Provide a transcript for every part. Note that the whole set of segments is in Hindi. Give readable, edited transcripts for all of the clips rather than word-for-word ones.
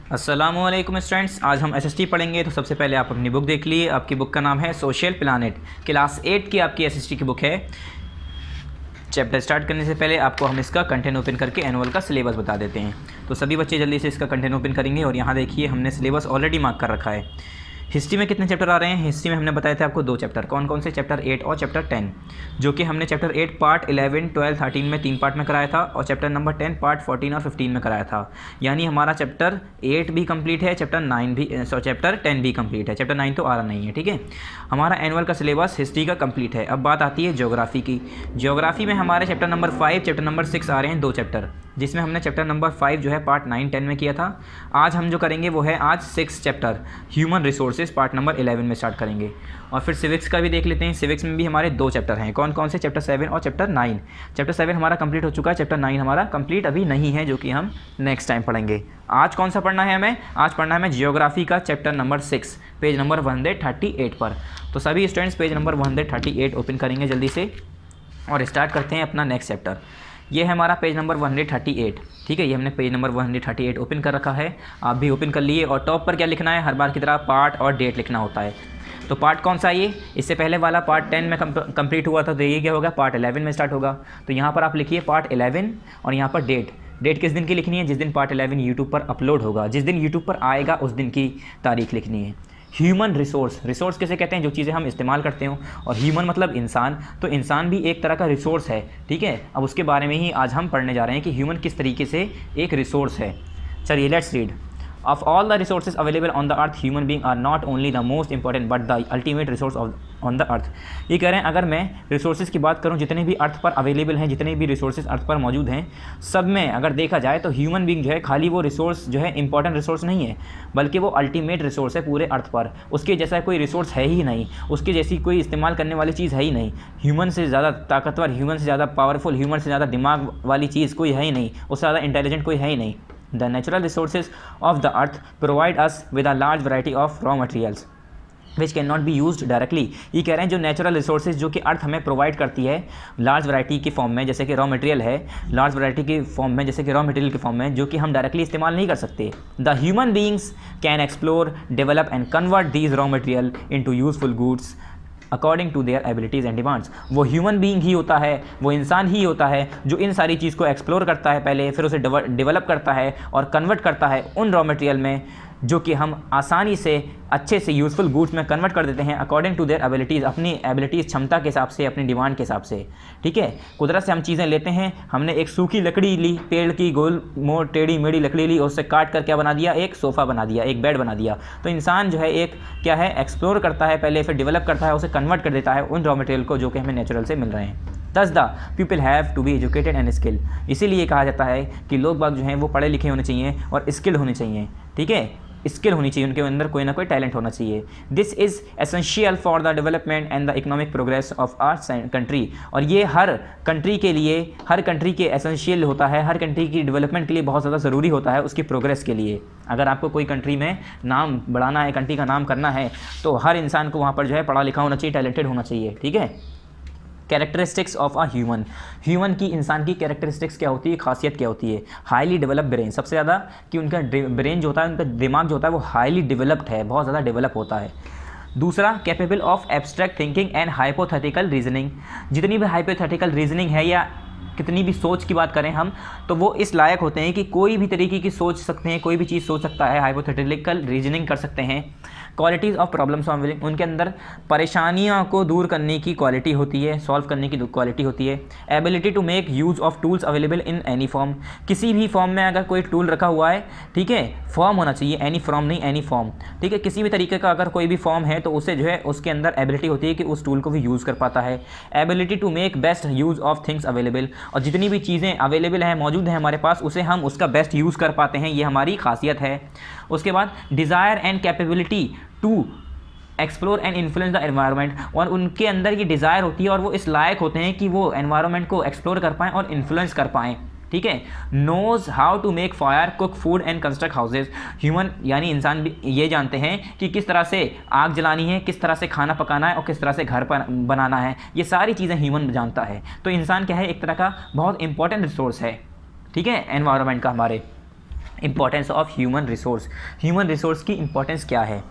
अस्सलामुअलैकुम स्टूडेंट्स, आज हम एसएसटी पढ़ेंगे। तो सबसे पहले आप अपनी बुक देख लीजिए। आपकी बुक का नाम है सोशल प्लानेट, क्लास 8 की आपकी एसएसटी की बुक है। चैप्टर स्टार्ट करने से पहले आपको हम इसका कंटेंट ओपन करके एनुअल का सिलेबस बता देते हैं। तो सभी बच्चे जल्दी से इसका कंटेंट ओपन करेंगे और यहाँ देखिए हमने सिलेबस ऑलरेडी मार्क कर रखा है। हिस्ट्री में कितने चैप्टर आ रहे हैं? हिस्ट्री में हमने बताया था आपको 2 चैप्टर। कौन कौन से? चैप्टर 8 और चैप्टर 10, जो कि हमने चैप्टर 8 पार्ट 11, 12, 13 में 3 पार्ट में कराया था और चैप्टर नंबर 10 पार्ट 14 और 15 में कराया था। यानी हमारा चैप्टर 8 भी कंप्लीट है, चैप्टर 9 भी चैप्टर 10 भी कंप्लीट है। चैप्टर 9 तो आ रहा नहीं है, ठीक है। हमारा एनुअल का सिलेबस हिस्ट्री का कंप्लीट है। अब बात आती है ज्योग्राफी की। ज्योग्राफी में हमारे चैप्टर नंबर 5, चैप्टर नंबर 6 आ रहे हैं 2 चैप्टर, जिसमें हमने चैप्टर नंबर 5 जो है पार्ट 9, 10 में किया था। आज हम जो करेंगे वो है आज 6 chapter human resources part number 11 में स्टार्ट करेंगे। और फिर सिविक्स का भी देख लेते हैं। सिविक्स में भी हमारे 2 चैप्टर हैं। कौन कौन से? चैप्टर 7 और चैप्टर 9। चैप्टर 7 हमारा कंप्लीट हो चुका है, चैप्टर 9 हमारा कंप्लीट अभी नहीं है, जो कि हम नेक्स्ट टाइम पढ़ेंगे। आज कौन सा पढ़ना है हमें? आज पढ़ना है हमें जियोग्राफी का चैप्टर नंबर 6, पेज नंबर 138 पर। तो सभी स्टूडेंट्स पेज नंबर 138 ओपन करेंगे जल्दी से और स्टार्ट करते हैं अपना नेक्स्ट चैप्टर। ये है हमारा पेज नंबर 138, ठीक है। ये हमने पेज नंबर 138 ओपन कर रखा है, आप भी ओपन कर लिए। और टॉप पर क्या लिखना है? हर बार की तरह पार्ट और डेट लिखना होता है। तो पार्ट कौन सा है ये? इससे पहले वाला पार्ट 10 में कंप्लीट हुआ था, तो ये क्या होगा? पार्ट 11 में स्टार्ट होगा। तो यहाँ पर आप लिखिए पार्ट 11 और यहाँ पर डेट किस दिन की लिखनी है? जिस दिन पार्ट 11 यूट्यूब पर अपलोड होगा, जिस दिन यूट्यूब पर आएगा उस दिन की तारीख लिखनी है। ह्यूमन रिसोर्स किसे कहते हैं? जो चीज़ें हम इस्तेमाल करते हो। और ह्यूमन मतलब इंसान, तो इंसान भी एक तरह का रिसोर्स है, ठीक है। अब उसके बारे में ही आज हम पढ़ने जा रहे हैं कि ह्यूमन किस तरीके से एक रिसोर्स है। चलिए let's read. Of all the resources available on the earth, human beings are not only the most important but the ultimate resource on the earth। ये कह रहे हैं अगर मैं रिसोर्सेज की बात करूं, जितने भी अर्थ पर अवेलेबल हैं, जितने भी रिसोर्सेज अर्थ पर मौजूद हैं, सब में अगर देखा जाए तो ह्यूमन बीइंग जो है खाली वो रिसोर्स जो है इंपॉर्टेंट रिसोर्स नहीं है, बल्कि वो अल्टीमेट रिसोर्स है पूरे अर्थ पर। उसके जैसा कोई रिसोर्स है ही नहीं, उसके जैसी कोई इस्तेमाल करने वाली चीज़ है ही नहीं। ह्यूमन से ज़्यादा ताकतवर, ह्यूमन से ज़्यादा पावरफुल, ह्यूमन से ज़्यादा दिमाग वाली चीज़ कोई है ही नहीं, उससे ज़्यादा इंटेलिजेंट कोई है ही नहीं। The natural resources of the earth provide us with a large variety of raw materials which cannot be used directly। ये कह रहे हैं जो नेचुरल रिसोर्सेज जो कि अर्थ हमें प्रोवाइड करती है लार्ज वैरायटी के फॉर्म में, जैसे कि रॉ मटेरियल है, लार्ज वैरायटी के फॉर्म में, जैसे कि रॉ मटेरियल के फॉर्म में, जो कि हम डायरेक्टली इस्तेमाल नहीं कर सकते। The human beings can explore, develop and convert these raw material into useful goods according to their abilities and demands. वो ह्यूमन बीइंग ही होता है, वो इंसान ही होता है जो इन सारी चीज़ को एक्सप्लोर करता है पहले, फिर उसे डेवलप करता है और कन्वर्ट करता है उन रॉ मटेरियल में, जो कि हम आसानी से अच्छे से यूज़फुल गुड्स में कन्वर्ट कर देते हैं अकॉर्डिंग टू देयर एबिलिटीज़, अपनी एबिलिटीज़, क्षमता के हिसाब से, अपनी डिमांड के हिसाब से, ठीक है। कुदरत से हम चीज़ें लेते हैं। हमने एक सूखी लकड़ी ली, पेड़ की गोल मोड़ टेढ़ी मेढ़ी लकड़ी ली और उससे काट कर क्या बना दिया? एक सोफ़ा बना दिया, एक बेड बना दिया। तो इंसान जो है एक क्या है? एक्सप्लोर करता है पहले, फिर डेवलप करता है, उसे कन्वर्ट कर देता है उन रॉ मटेरियल को जो कि हमें नेचुरल से मिल रहे हैं। Thus the people have to be educated and skilled। इसीलिए कहा जाता है कि लोग बाग जो हैं वो पढ़े लिखे होने चाहिए और स्किल्ड होने चाहिए, ठीक है। स्किल होनी चाहिए, उनके अंदर कोई ना कोई टैलेंट होना चाहिए। This is essential for the development and the economic progress of our country. और ये हर कंट्री के लिए, हर कंट्री के एसेंशियल होता है, हर कंट्री की डेवलपमेंट के लिए बहुत ज़्यादा ज़रूरी होता है, उसकी प्रोग्रेस के लिए। अगर आपको कोई कंट्री में नाम बढ़ाना है, कंट्री का नाम करना है, तो हर इंसान को वहाँ पर जो है पढ़ा लिखा होना चाहिए, टैलेंटेड होना चाहिए, ठीक है। कैरेक्टरिस्टिक्स ऑफ अ ह्यूमन की, इंसान की कैरेक्टरिस्टिक्स क्या होती है, खासियत क्या होती है? हाईली डेवलप ब्रेन, सबसे ज़्यादा कि उनका ब्रेन जो होता है, उनका दिमाग जो होता है वो हाईली डेवलप्ड है, बहुत ज़्यादा डेवलप होता है। दूसरा, capable of abstract thinking and hypothetical reasoning. जितनी भी हाइपोथेटिकल रीजनिंग है या कितनी भी सोच की बात करें हम, तो वो इस लायक होते हैं कि कोई भी तरीके की सोच सकते हैं, कोई भी चीज़ सोच सकता है, हाइपोथेटिकल रीजनिंग कर सकते हैं। क्वालिटीज़ ऑफ प्रॉब्लम सॉल्विंग, उनके अंदर परेशानियों को दूर करने की क्वालिटी होती है, सॉल्व करने की क्वालिटी होती है। Ability to make use of tools available in any form, किसी भी फॉर्म में अगर कोई टूल रखा हुआ है, ठीक है, फॉर्म होना चाहिए, एनी फॉर्म नहीं, एनी फॉर्म, ठीक है। किसी भी तरीके का अगर कोई भी फॉर्म है तो उसे जो है उसके अंदर एबिलिटी होती है कि उस टूल को भी यूज़ कर पाता है। Ability to make best use of things available, और जितनी भी चीज़ें अवेलेबल हैं, मौजूद हैं हमारे पास, उसे हम उसका बेस्ट यूज़ कर पाते हैं, ये हमारी खासियत है। उसके बाद desire and capability to explore and influence the environment, और उनके अंदर ये डिज़ायर होती है और वो इस लायक होते हैं कि वो एनवायरनमेंट को एक्सप्लोर कर पाएँ और इन्फ्लुएंस कर पाएँ, ठीक है। Knows how to make fire, cook food and construct houses. Human यानी इंसान भी ये जानते हैं कि किस तरह से आग जलानी है, किस तरह से खाना पकाना है और किस तरह से घर पर बनाना है, ये सारी चीज़ें ह्यूमन जानता है। तो इंसान क्या है? एक तरह का बहुत इंपॉर्टेंट रिसोर्स है, ठीक है, एनवायरनमेंट का हमारे। Importance of human resource. Human resource की इंपॉर्टेंस क्या है?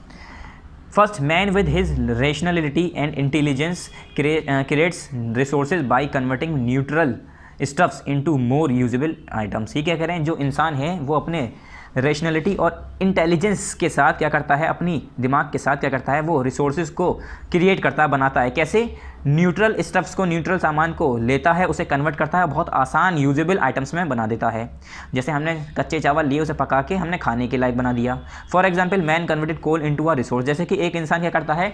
First, man with his rationality and intelligence creates resources by converting neutral stuffs into more usable items. ये क्या कह रहे हैं, जो इंसान है वो अपने रेशनलिटी और इंटेलिजेंस के साथ क्या करता है, अपनी दिमाग के साथ क्या करता है, वो रिसोर्सेज को क्रिएट करता है, बनाता है। कैसे? न्यूट्रल स्टफ्स को, न्यूट्रल सामान को लेता है, उसे कन्वर्ट करता है, बहुत आसान यूजेबल आइटम्स में बना देता है। जैसे हमने कच्चे चावल लिए, उसे पका के हमने खाने के लायक बना दिया। For example, man converted coal into a resource. जैसे कि एक इंसान क्या करता है,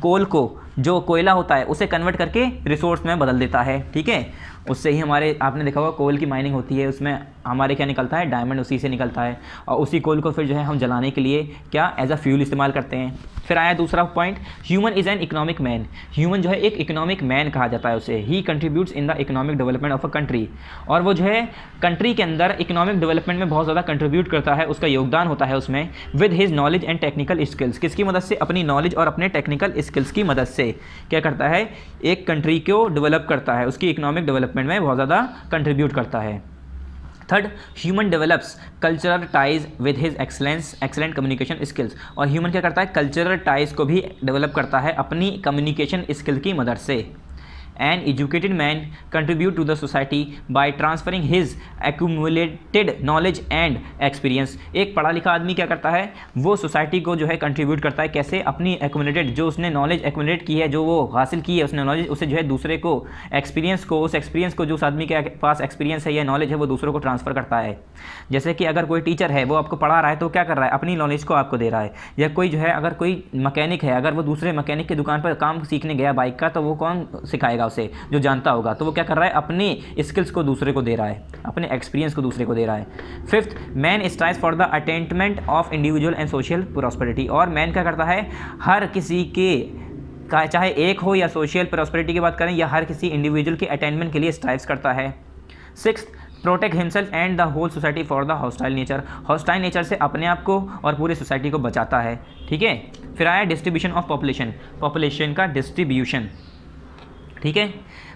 कोल को, जो कोयला होता है, उसे कन्वर्ट करके रिसोर्स में बदल देता है। ठीक है, उससे ही हमारे, आपने देखा होगा कोल की माइनिंग होती है, उसमें हमारे क्या निकलता है, डायमंड उसी से निकलता है, और उसी कोल को फिर जो है हम जलाने के लिए क्या एज अ फ्यूल इस्तेमाल करते हैं। फिर आया दूसरा point, human is an economic man. Human जो है एक इकोनॉमिक मैन कहा जाता है उसे। He contributes in the economic development of a country. और वो जो है कंट्री के अंदर इकोनॉमिक डेवलपमेंट में बहुत ज़्यादा कंट्रीब्यूट करता है, उसका योगदान होता है उसमें। With his knowledge and technical skills. किसकी मदद से? अपनी नॉलेज और अपने टेक्निकल स्किल्स की मदद से क्या करता है, एक कंट्री को डेवलप करता है, उसकी इकोनॉमिक डेवलपमेंट में बहुत ज़्यादा कंट्रीब्यूट करता है। Third, human develops cultural ties with his excellent communication skills. और ह्यूमन क्या करता है, कल्चरल टाइज को भी डेवलप करता है अपनी कम्युनिकेशन स्किल की मदद से। An educated man contribute to the society by transferring his accumulated knowledge and experience। एक पढ़ा लिखा आदमी क्या करता है, वो सोसाइटी को जो है कंट्रीब्यूट करता है। कैसे? अपनी एक्यूमुलेटेड, जो उसने नॉलेज एक्यूमुलेट की है, जो वो हासिल की है उसने नॉलेज, उसे जो है दूसरे को, एक्सपीरियंस को, उस एक्सपीरियंस को, जो उस आदमी के पास एक्सपीरियंस है या नॉलेज है, वो दूसरों को ट्रांसफ़र करता है। जैसे कि अगर कोई टीचर है, वो आपको पढ़ा रहा है, तो क्या कर रहा है, अपनी नॉलेज को आपको दे रहा है। या कोई जो है, अगर कोई मैकेनिक है, अगर वो दूसरे मैकेनिक की दुकान पर काम सीखने गया बाइक का, तो वो कौन सिखाएगा उसे, जो जानता होगा। तो वो क्या कर रहा है, अपनी स्किल्स को दूसरे को दे रहा है, अपने एक्सपीरियंस को दूसरे को दे रहा है। Fifth, man strives for the attainment of individual and social prosperity. और मैन क्या करता है, हर किसी के का, चाहे एक हो या सोशल प्रॉस्पेरिटी की बात करें, या हर किसी इंडिविजुअल के अटेनमेंट के लिए स्ट्राइव्स करता है। Sixth, protect himself and the whole society for the hostile nature. Hostile nature से अपने आप को और पूरी सोसाइटी को बचाता है। ठीक है, फिर आया डिस्ट्रीब्यूशन ऑफ पॉपुलेशन, पॉपुलेशन का डिस्ट्रीब्यूशन। ठीक है,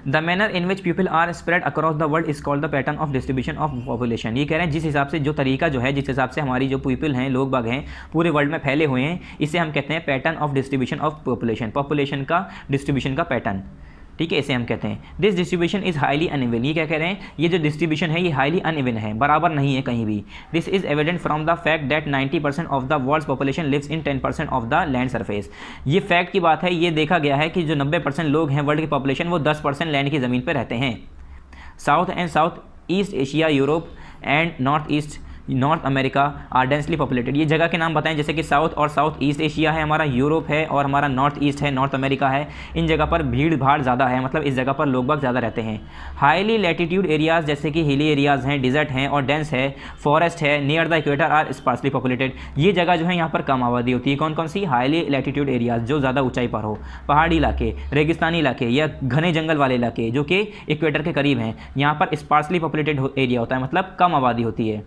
the manner in which people are spread across the world is called the pattern of distribution of population. ये कह रहे हैं जिस हिसाब से, जो तरीका जो है, जिस हिसाब से हमारी जो पीपल हैं, लोग बाग हैं, पूरे वर्ल्ड में फैले हुए हैं, इसे हम कहते हैं pattern of distribution of population. Population का डिस्ट्रीब्यूशन का पैटर्न। ठीक है, इसे हम कहते हैं। This distribution is highly uneven. ये क्या कह रहे हैं, ये जो डिस्ट्रीब्यूशन है ये हाईली अनइवन है, बराबर नहीं है कहीं भी। This is evident from the fact that 90% of the world's population lives in 10% of the land surface. ये फैक्ट की बात है, ये देखा गया है कि जो 90% लोग हैं वर्ल्ड की पॉपुलेशन, वो 10% लैंड की ज़मीन पर रहते हैं। South East Asia, Europe and North America are densely populated. ये जगह के नाम बताएं, जैसे कि साउथ और साउथ ईस्ट एशिया है हमारा, यूरोप है, और हमारा नॉर्थ ईस्ट है, नॉर्थ अमेरिका है। इन जगह पर भीड़ भाड़ ज़्यादा है, मतलब इस जगह पर लोग बाग ज़्यादा रहते हैं। हाईली लैटिट्यूड एरियाज़, जैसे कि हिली एरियाज़ हैं, डिजर्ट हैं और डेंस है, फॉरेस्ट है, near the equator are sparsely populated. ये जगह जो है यहाँ पर कम आबादी होती है। कौन कौन सी? हाईली लैटिट्यूड एरियाज़, जो ज़्यादा ऊंचाई पर हो, पहाड़ी इलाके, रेगिस्तानी इलाके या घने जंगल वाले इलाके जो कि इक्वेटर के करीब हैं, यहाँ पर स्पार्सली पॉपुलेटेड एरिया होता है, मतलब कम आबादी होती है।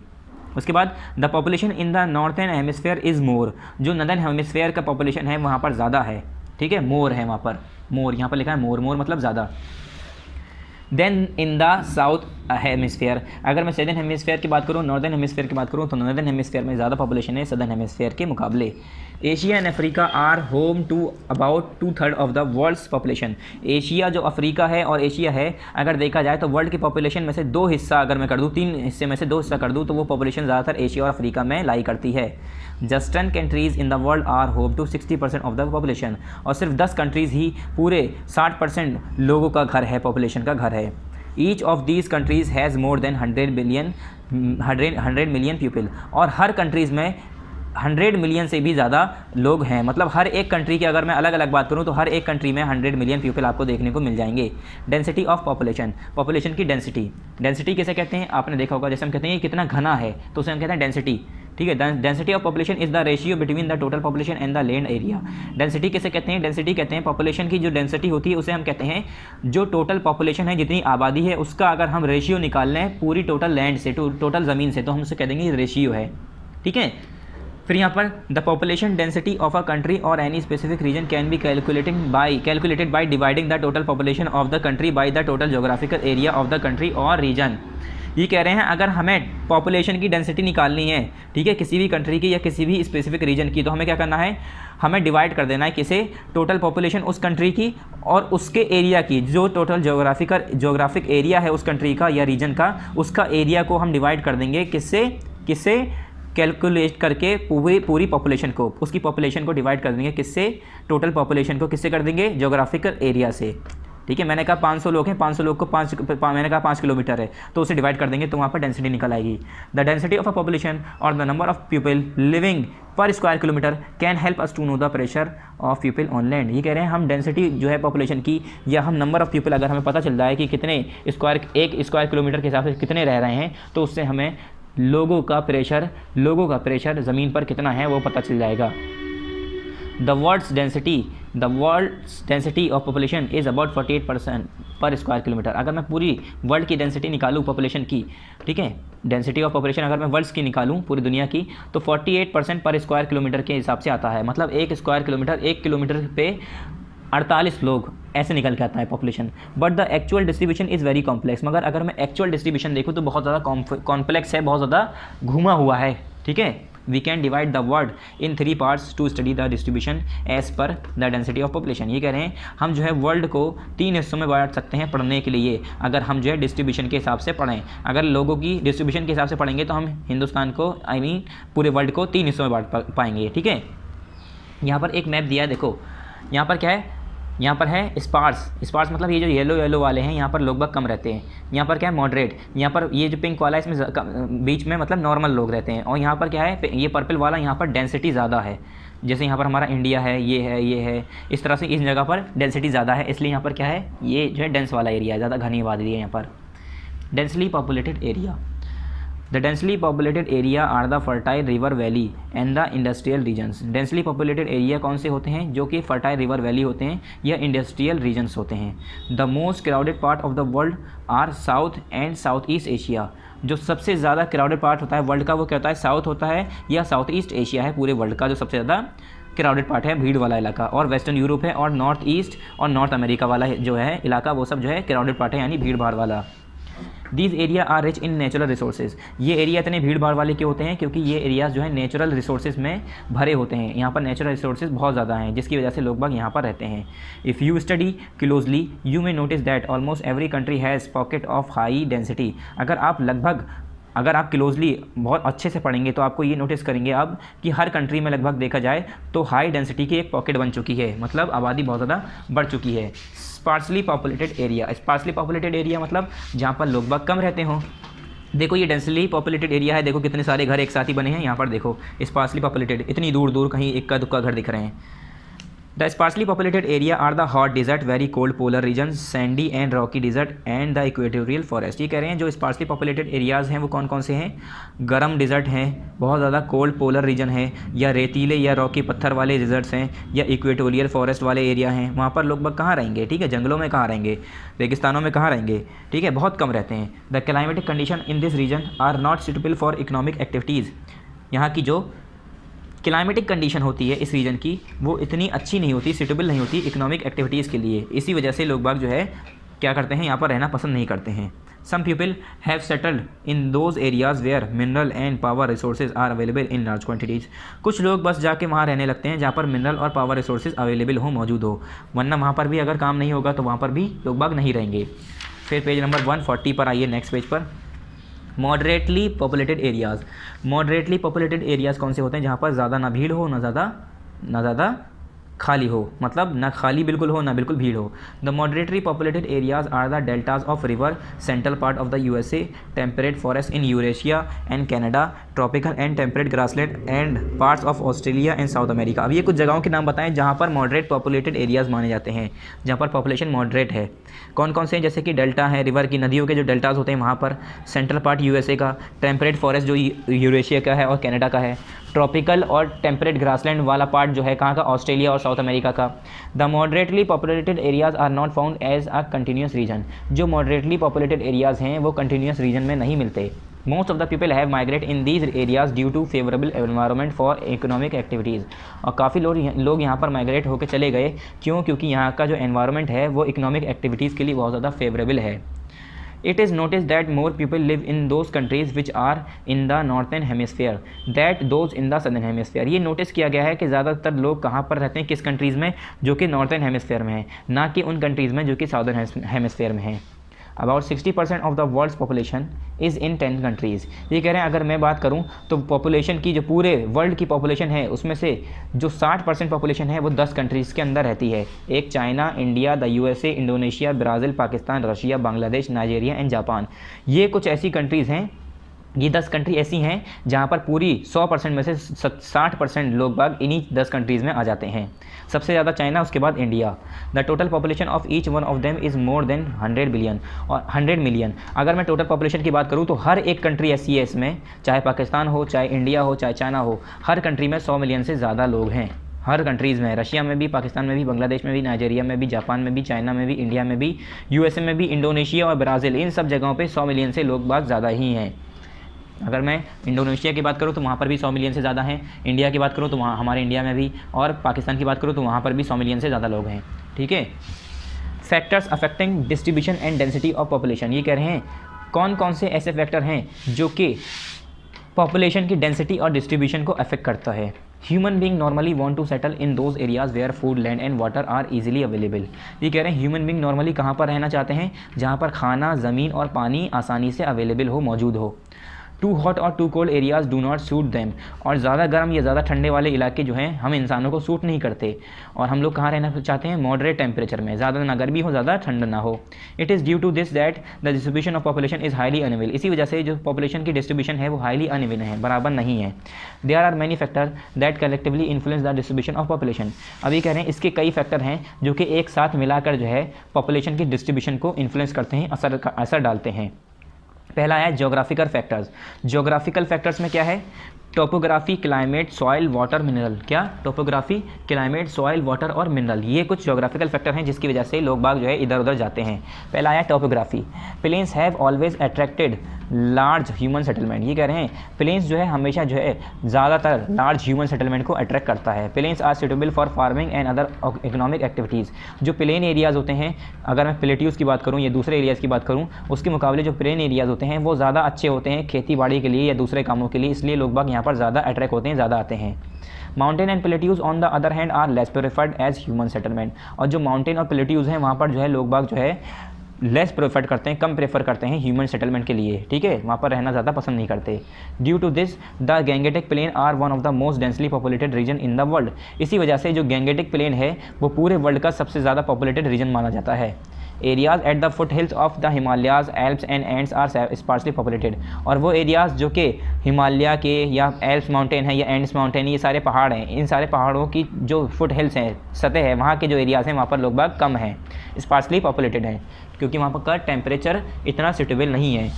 उसके बाद the population in the northern hemisphere is more. जो नॉर्दर्न हेमिस्फीयर का पॉपुलेशन है वहाँ पर ज़्यादा है। ठीक है, मोर है वहाँ पर, मोर यहाँ पर लिखा है, मोर मतलब ज़्यादा। Then in the south hemisphere, अगर मैं सदर्न हेमिस्फीयर की बात करूँ, नॉर्दर्न हेमिस्फीयर की बात करूँ, तो नॉर्दर्न हेमिस्फीयर में ज़्यादा पॉपुलेशन है सदर्न हेमिस्फीयर के मुकाबले। Asia and Africa are home to about 2/3 of the world's population. Asia जो अफ्रीका है और एशिया है, अगर देखा जाए तो वर्ल्ड की पॉपुलेशन में से 2 हिस्सा अगर मैं कर दूँ, 3 हिस्से में से 2 हिस्सा कर दूँ, तो वो पॉपुलेशन ज़्यादातर एशिया और अफ्रीका में लाई करती है। Just 10 countries in the world are home to 60% of the population. और सिर्फ 10 कंट्रीज़ ही पूरे 60% लोगों का घर है, पॉपुलेशन का घर है। Each of these countries has more than 100 million people. और हर कंट्रीज़ में 100 मिलियन से भी ज़्यादा लोग हैं, मतलब हर एक कंट्री की अगर मैं अलग अलग बात करूं तो हर एक कंट्री में 100 मिलियन पीपल आपको देखने को मिल जाएंगे। डेंसिटी ऑफ पॉपुलेशन, पॉपुलेशन की डेंसिटी किसे कहते हैं, आपने देखा होगा, जैसे हम कहते हैं ये कितना घना है तो उसे हम कहते हैं डेंसिटी। ठीक है, density of population is the ratio between the total population and the land area. Density किसे कहते हैं, डेंसिटी कहते हैं पॉपुलेशन की जो डेंसिटी होती है उसे हम कहते हैं जो टोटल पॉपुलेशन है, जितनी आबादी है उसका अगर हम रेशियो निकाल लें पूरी टोटल लैंड से, टोटल ज़मीन से, तो हम उसे कह देंगे रेशियो है। ठीक है, फिर यहाँ पर the population density of a country or any specific region can be calculated by dividing the total population of the country by the total geographical area of the country और रीजन। ये कह रहे हैं अगर हमें पॉपुलेशन की डेंसिटी निकालनी है, ठीक है, किसी भी कंट्री की या किसी भी स्पेसिफिक रीजन की, तो हमें क्या करना है, हमें डिवाइड कर देना है किसे, टोटल पॉपुलेशन उस कंट्री की और उसके एरिया की, जो टोटल जोग्राफिक एरिया है उस कंट्री का या रीजन का, उसका एरिया को हम डिवाइड कर देंगे किससे कैलकुलेट करके पूरी पॉपुलेशन को, उसकी पॉपुलेशन को डिवाइड कर देंगे किससे, टोटल पॉपुलेशन को किससे कर देंगे, जोग्राफिकल एरिया से। ठीक है, मैंने कहा 500 लोग हैं, 500 लोग को मैंने कहा 5 किलोमीटर है, तो उसे डिवाइड कर देंगे तो वहाँ पर डेंसिटी निकल आएगी। The density of a population or the number of people living per square kilometre can help us to know the pressure of people on land. ये कह रहे हैं हम डेंसिटी जो है पॉपुलेशन की या हम नंबर ऑफ पीपल अगर हमें पता चल रहा है कि कितने एक स्क्वायर किलोमीटर के हिसाब से कितने रह रहे हैं, तो उससे हमें लोगों का प्रेशर ज़मीन पर कितना है वो पता चल जाएगा। The world's density of population is about 48% पर स्क्वायर किलोमीटर। अगर मैं पूरी वर्ल्ड की डेंसिटी निकालूँ पॉपुलेशन की, ठीक है, डेंसिटी ऑफ पॉपुलेशन अगर मैं वर्ल्ड्स की निकालूँ पूरी दुनिया की, तो 48% पर स्क्वायर किलोमीटर के हिसाब से आता है। मतलब 1 किलोमीटर पे 48 लोग ऐसे निकल के आता है population. But the actual distribution is very complex. मगर अगर मैं एक्चुअल डिस्ट्रीब्यूशन देखूँ तो बहुत ज़्यादा कॉम्प्लेक्स है, बहुत ज़्यादा घुमा हुआ है। ठीक है, we can divide the world in 3 parts to study the distribution as per the density of population. ये कह रहे हैं हम जो है वर्ल्ड को 3 हिस्सों में बांट सकते हैं पढ़ने के लिए, अगर हम जो है डिस्ट्रीब्यूशन के हिसाब से पढ़ें। अगर लोगों की डिस्ट्रीब्यूशन के हिसाब से पढ़ेंगे तो हम हिंदुस्तान को पूरे वर्ल्ड को 3 हिस्सों में बांट पाएंगे। ठीक है, यहाँ पर एक मैप दिया है, देखो यहाँ पर क्या है, यहाँ पर है स्पार्स मतलब ये जो येलो वाले हैं यहाँ पर लोग बाग कम रहते हैं। यहाँ पर क्या है, मॉडरेट। यहाँ पर ये जो पिंक वाला है इसमें बीच में मतलब नॉर्मल लोग रहते हैं। और यहाँ पर क्या है, ये पर्पल वाला, यहाँ पर डेंसिटी ज़्यादा है। जैसे यहाँ पर हमारा इंडिया है, ये है, इस तरह से इस जगह पर डेंसिटी ज़्यादा है, इसलिए यहाँ पर क्या है, ये जो है डेंस वाला एरिया है, ज़्यादा घनी आबादी है यहाँ पर। Densely populated area, the densely populated area are the fertile river valley and the industrial regions. Densely populated area कौन से होते हैं, जो कि फर्टाइल रिवर वैली होते हैं या इंडस्ट्रियल रीजन्स होते हैं। The most crowded part of the world are South and South East Asia. जो सबसे ज़्यादा क्राउडेड पार्ट होता है वर्ल्ड का वो क्या होता है, साउथ होता है या साउथ ईस्ट एशिया है पूरे वर्ल्ड का जो सबसे ज़्यादा क्राउडेड पार्ट है, भीड़ वाला इलाका। और वेस्टर्न यूरोप है और नॉर्थ ईस्ट और नॉर्थ अमेरिका वाला जो है इलाका, वो सब जो है क्राउडेड पार्ट है, यानी भीड़ भाड़ वाला। These area are rich in natural resources. ये एरिया इतने भीड़ भाड़ वाले क्यों होते हैं, क्योंकि ये एरियाज़ जो है नेचुरल रिसोर्सेज में भरे होते हैं। यहाँ पर नेचुरल रिसोर्सेज बहुत ज़्यादा हैं, जिसकी वजह से लोग बाग यहाँ पर रहते हैं। If you study closely you may notice that almost every country has pocket of high density. अगर आप क्लोजली बहुत अच्छे से पढ़ेंगे तो आपको ये नोटिस करेंगे अब कि हर कंट्री में लगभग देखा जाए तो हाई डेंसिटी की एक पॉकेट बन चुकी है, मतलब आबादी बहुत ज़्यादा बढ़ चुकी है। स्पार्सली पॉपुलेटेड एरिया मतलब जहाँ पर लोग बाग कम रहते हों। देखो ये डेंसली पॉपुलेटेड एरिया है, देखो कितने सारे घर एक साथ ही बने हैं। यहाँ पर देखो स्पार्सली पॉपुलेटेड, इतनी दूर दूर कहीं इक्का दुक्का घर दिख रहे हैं। The sparsely populated area are the hot desert, very cold polar region, sandy and rocky desert and the equatorial forest. ये कह रहे हैं जो स्पार्सली पॉपुलेटेड एरियाज़ हैं वो कौन कौन से हैं, गर्म डिजर्ट हैं, बहुत ज़्यादा कोल्ड पोलर रीजन है, या रेतीले या रॉकी पत्थर वाले डिजर्ट्स हैं, या इक्वेटोरियल फॉरेस्ट वाले एरिया हैं। वहाँ पर लोग बाग कहाँ रहेंगे, ठीक है, जंगलों में कहाँ रहेंगे, रेगिस्तानों में कहाँ रहेंगे, ठीक है, बहुत कम रहते हैं। The climatic condition in this region are not suitable for economic activities. यहाँ की जो क्लाइमेटिक कंडीशन होती है इस रीजन की वो इतनी अच्छी नहीं होती, सूटेबल नहीं होती इकोनॉमिक एक्टिविटीज़ के लिए। इसी वजह से लोग बाग जो है क्या करते हैं, यहाँ पर रहना पसंद नहीं करते हैं। Some people have settled in those areas where mineral and power resources are available in large quantities. कुछ लोग बस जाके वहाँ रहने लगते हैं जहाँ पर मिनरल और पावर रिसोर्सेज अवेलेबल हो, मौजूद हो, वरना वहाँ पर भी अगर काम नहीं होगा तो वहाँ पर भी लोग बाग नहीं रहेंगे। फिर पेज नंबर 140 पर आइए, नेक्स्ट पेज पर। मॉडरेटली पॉपुलेटेड एरियाज़ कौन से होते हैं, जहाँ पर ज़्यादा ना भीड़ हो ना ज़्यादा खाली हो, मतलब ना खाली बिल्कुल हो ना बिल्कुल भीड़ हो। The moderately populated areas are the deltas of river, central part of the USA, temperate forest in Eurasia and Canada, tropical and temperate grassland and parts of Australia and South America. अब ये कुछ जगहों के नाम बताएं जहाँ पर मॉडरेट पॉपुलेटेड एरियाज़ माने जाते हैं, जहाँ पर पॉपुलेशन मॉडरेट है। कौन कौन से हैं, जैसे कि डेल्टा है, रिवर की नदियों के जो डेल्टाज होते हैं वहाँ पर, सेंट्रल पार्ट यूएसए का, टेम्परेट फॉरेस्ट जो यूरेशिया का है और कनाडा का है, ट्रॉपिकल और टेम्परेट ग्रासलैंड वाला पार्ट जो है कहाँ का, ऑस्ट्रेलिया और साउथ अमेरिका का। The moderately populated areas are not found as a continuous region. जो मॉडरेटली पॉपुलेटेड एरियाज़ हैं वो कंटिन्यूस रीजन में नहीं मिलते। Most of the people have migrate in these areas due to favourable environment for economic activities. और काफ़ी लोग यहाँ पर माइग्रेट होकर चले गए, क्यों, क्योंकि यहाँ का जो एनवायरनमेंट है वो इकोनॉमिक एक्टिविटीज़ के लिए बहुत ज़्यादा फेवरेबल है। It is noticed that more people live in those countries which are in the northern hemisphere that those in the southern hemisphere. ये नोटिस किया गया है कि ज़्यादातर लोग कहाँ पर रहते हैं, किस कंट्रीज़ में, जो कि नॉर्थन हेमिस्फेयर में है, ना कि उन कंट्रीज़ में जो कि साउदर्न हेमिस्फेयर में है. About 60% of the world's population is in 10 countries. ये कह रहे हैं अगर मैं बात करूँ तो पॉपुलेशन की जो पूरे वर्ल्ड की पॉपुलेशन है उसमें से जो 60% पॉपुलेशन है वो 10 कंट्रीज़ के अंदर रहती है. एक China, India, the USA, Indonesia, Brazil, Pakistan, Russia, Bangladesh, Nigeria and Japan. ये कुछ ऐसी कंट्रीज़ हैं, ये 10 कंट्री ऐसी हैं जहाँ पर पूरी 100% में से 60% लोग बाग इन्हीं 10 कंट्रीज़ में आ जाते हैं. सबसे ज़्यादा चाइना, उसके बाद India. The total population of each one of them is more then 100 billion और 100 मिलियन. अगर मैं टोटल पॉपुलेशन की बात करूँ तो हर एक कंट्री ऐसी है इसमें, चाहे पाकिस्तान हो, चाहे इंडिया हो, चाहे चाइना हो, हर कंट्री में 100 मिलियन से ज़्यादा लोग हैं. हर कंट्रीज़ में, रशिया में भी, पाकिस्तान में भी, बांग्लादेश में भी, नाइजीरिया में भी, जापान में भी, चाइना में भी, इंडिया में भी, USA में भी, इंडोनेशिया और ब्राज़ील, इन सब जगहों पे 100 मिलियन से लोग बाग ज़्यादा ही हैं. अगर मैं इंडोनेशिया की बात करूँ तो वहाँ पर भी 100 मिलियन से ज़्यादा हैं. इंडिया की बात करूँ तो वहाँ हमारे इंडिया में भी, और पाकिस्तान की बात करूँ तो वहाँ पर भी 100 मिलियन से ज़्यादा लोग हैं. ठीक है. Factors affecting distribution and density of population. ये कह रहे हैं कौन कौन से ऐसे फैक्टर हैं जो कि पॉपुलेशन की डेंसिटी और डिस्ट्रीब्यूशन को अफेक्ट करता है. Human being normally want to settle in those areas where food, land and water are easily available. ये कह रहे हैं ह्यूमन बींग नॉर्मली कहाँ पर रहना चाहते हैं, जहाँ पर खाना, ज़मीन और पानी आसानी से अवेलेबल हो, मौजूद हो. टू हॉट और too cold areas do not suit them. और ज़्यादा गर्म या ज़्यादा ठंडे वाले इलाके जो हैं हम इंसानों को सूट नहीं करते. और हम लोग कहाँ रहना चाहते हैं, मॉडरेट टेम्परेचर में, ज़्यादा ना गर्मी हो, ज़्यादा ठंड ना हो. It is due to this that the distribution of population is highly uneven. इसी वजह से जो पॉपुलेशन की डिस्ट्रीब्यूशन है वो हाईली अनइवन है, बराबर नहीं है. There are many factor that collectively influence the distribution of population. अभी कह रहे हैं इसके कई फैक्टर हैं जो कि एक साथ मिलाकर जो है पॉपुलेशन की डिस्ट्रीब्यूशन को इन्फ्लुएंस करते हैं, असर डालते हैं. पहला है ज्योग्राफिकल फैक्टर्स. ज्योग्राफिकल फैक्टर्स में क्या है, topography, climate, soil, water, mineral. क्या, टोपोग्राफी, क्लाइमेट, सॉइल, वाटर और मिनरल, ये कुछ ज्योग्राफिकल फैक्टर हैं जिसकी वजह से लोग बाग जो है इधर उधर जाते हैं. पहला है topography. Plains have always attracted large human settlement. ये कह रहे हैं प्लेन्स जो है हमेशा जो है ज़्यादातर लार्ज ह्यूमन सेटलमेंट को अट्रैक्ट करता है. Plains are suitable for farming and other economic activities. जो प्लेन एरियाज़ होते हैं, अगर मैं प्लेट्यूज़ की बात करूँ या दूसरे एरियाज़ की बात करूँ, उसके मुकाबले जो प्लेन एरियाज़ होते हैं वो ज़्यादा अच्छे होते हैं खेती बाड़ी के लिए या दूसरे कामों के लिए, इसलिए लोग बाग यहाँ पर ज़्यादा अट्रैक्ट होते हैं, ज़्यादा आते हैं. Mountain and plateaus on the other hand are less preferred as human settlement. और जो माउंटेन और प्लेट्यूज़ हैं वहाँ पर जो है लोग बाग जो है लेस प्रेफर करते हैं, कम प्रेफर करते हैं ह्यूमन सेटलमेंट के लिए. ठीक है, वहाँ पर रहना ज़्यादा पसंद नहीं करते. Due to this the Gangetic plain are one of the most densely populated region in the world. इसी वजह से जो गैंगेटिक प्लेन है वो पूरे वर्ल्ड का सबसे ज़्यादा पॉपुलेटेड रीजन माना जाता है. Areas at the foothills of the Himalayas, Alps and Andes are sparsely populated. और वो एरियाज़ जो कि हिमालय के या एल्प्स माउंटेन है या एंड्स माउंटेन, ये सारे पहाड़ हैं, इन सारे पहाड़ों की जो फुट हिल्स हैं, सतह है, वहाँ के जो एरियाज़ हैं वहाँ पर लोग बाग कम हैं, स्पार्सली पॉपुलेटेड हैं, क्योंकि वहाँ पर का टेम्परेचर इतना सूटेबल नहीं है.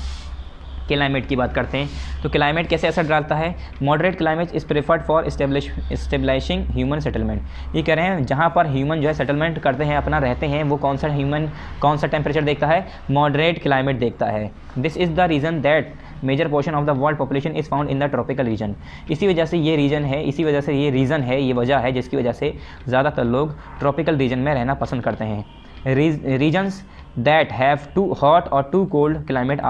क्लाइमेट की बात करते हैं तो क्लाइमेट कैसे असर डालता है. Moderate climate is preferred for stabilising human settlement. ये कह रहे हैं जहाँ पर ह्यूमन जो है सेटलमेंट करते हैं, अपना रहते हैं, वो कौन सा टेम्परेचर देखता है, मॉडरेट क्लाइमेट देखता है. This is the reason that major portion of the world population is found in the tropical region. इसी वजह से ये रीज़न है, ये वजह है जिसकी वजह से ज़्यादातर लोग ट्रॉपिकल रीजन में रहना पसंद करते हैं. Regions that have too hot और too cold climate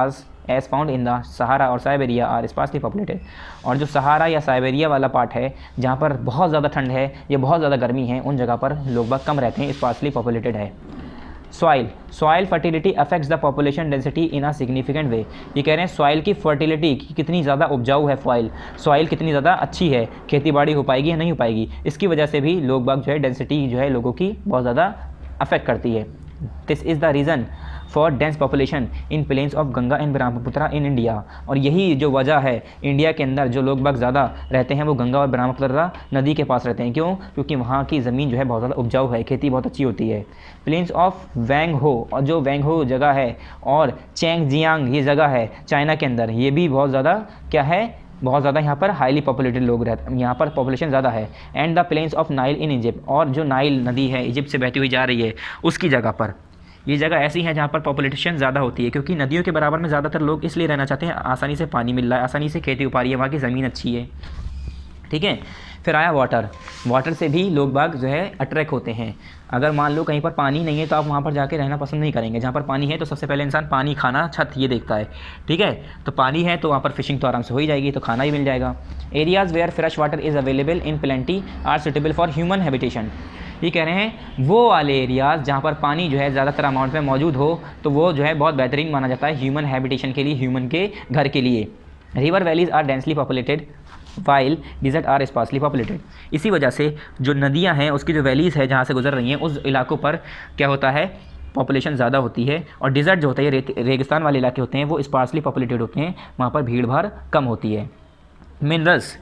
as found in the Sahara और साइबेरिया आर स्पार्सली पॉपुलेटेड. और जो सहारा या साइबेरिया वाला पार्ट है जहाँ पर बहुत ज़्यादा ठंड है या बहुत ज़्यादा गर्मी है, उन जगह पर लोग बाग कम रहते हैं, स्पार्सली पॉपुलेटेड है. Soil fertility affects the population density in a significant way. ये कह रहे हैं सॉइल की फर्टिलिटी कितनी ज़्यादा उपजाऊ है, सॉइल कितनी ज़्यादा अच्छी है, खेती बाड़ी हो पाएगी या नहीं हो पाएगी, इसकी वजह से भी लोग बाग जो है डेंसिटी जो है लोगों की बहुत ज़्यादा अफेक्ट करती है. This is the reason for dense population in plains of Ganga and Brahmaputra in India. और यही जो वजह है इंडिया के अंदर जो लोग बाग ज़्यादा रहते हैं वो गंगा और ब्रह्मपुत्र नदी के पास रहते हैं. क्यों? क्योंकि वहाँ की ज़मीन जो है बहुत ज़्यादा उपजाऊ है, खेती बहुत अच्छी होती है. प्लेन्स ऑफ वैंग हो, और जो वैंग हो जगह है, और चैंगजियांग ये जगह है चाइना के अंदर, ये भी बहुत ज़्यादा क्या है, बहुत ज़्यादा यहाँ पर हाईली पॉपुलेटेड लोग रहते हैं, यहाँ पर पॉपुलेशन ज़्यादा है. And the plains of Nile in Egypt, और जो नाइल नदी है इजिप्ट से बहती हुई जा रही है उसकी जगह पर, ये जगह ऐसी है जहाँ पर पॉपुलेशन ज़्यादा होती है, क्योंकि नदियों के बराबर में ज़्यादातर लोग इसलिए रहना चाहते हैं, आसानी से पानी मिल रहा है, आसानी से खेती हो पा रही है, वहाँ की ज़मीन अच्छी है. ठीक है। फिर आया वाटर। वाटर से भी लोग बाग जो है अट्रैक्ट होते हैं। अगर मान लो कहीं पर पानी नहीं है तो आप वहाँ पर जाके रहना पसंद नहीं करेंगे। जहाँ पर पानी है तो सबसे पहले इंसान पानी, खाना, छत ये देखता है, ठीक है। तो पानी है तो वहाँ पर फिशिंग तो आराम से हो ही जाएगी, तो खाना ही मिल जाएगा। Areas where fresh water is available in plenty are suitable for human habitation. ये कह रहे हैं वो वाले एरियाज़ जहाँ पर पानी जो है ज़्यादातर अमाउंट में मौजूद हो तो वो जो है बहुत बेहतरीन माना जाता है ह्यूमन हैबिटेशन के लिए, ह्यूमन के घर के लिए। River valleys are densely populated while desert are sparsely populated. इसी वजह से जो नदियाँ हैं उसकी जो वैलीज़ है जहाँ से गुजर रही हैं उस इलाकों पर क्या होता है, पॉपुलेशन ज़्यादा होती है। और डिजर्ट जो होता है, रेगिस्तान वाले इलाके होते हैं, वो स्पार्सली पॉपुलेटेड होते हैं, वहाँ पर भीड़ भाड़ कम होती है। Minerals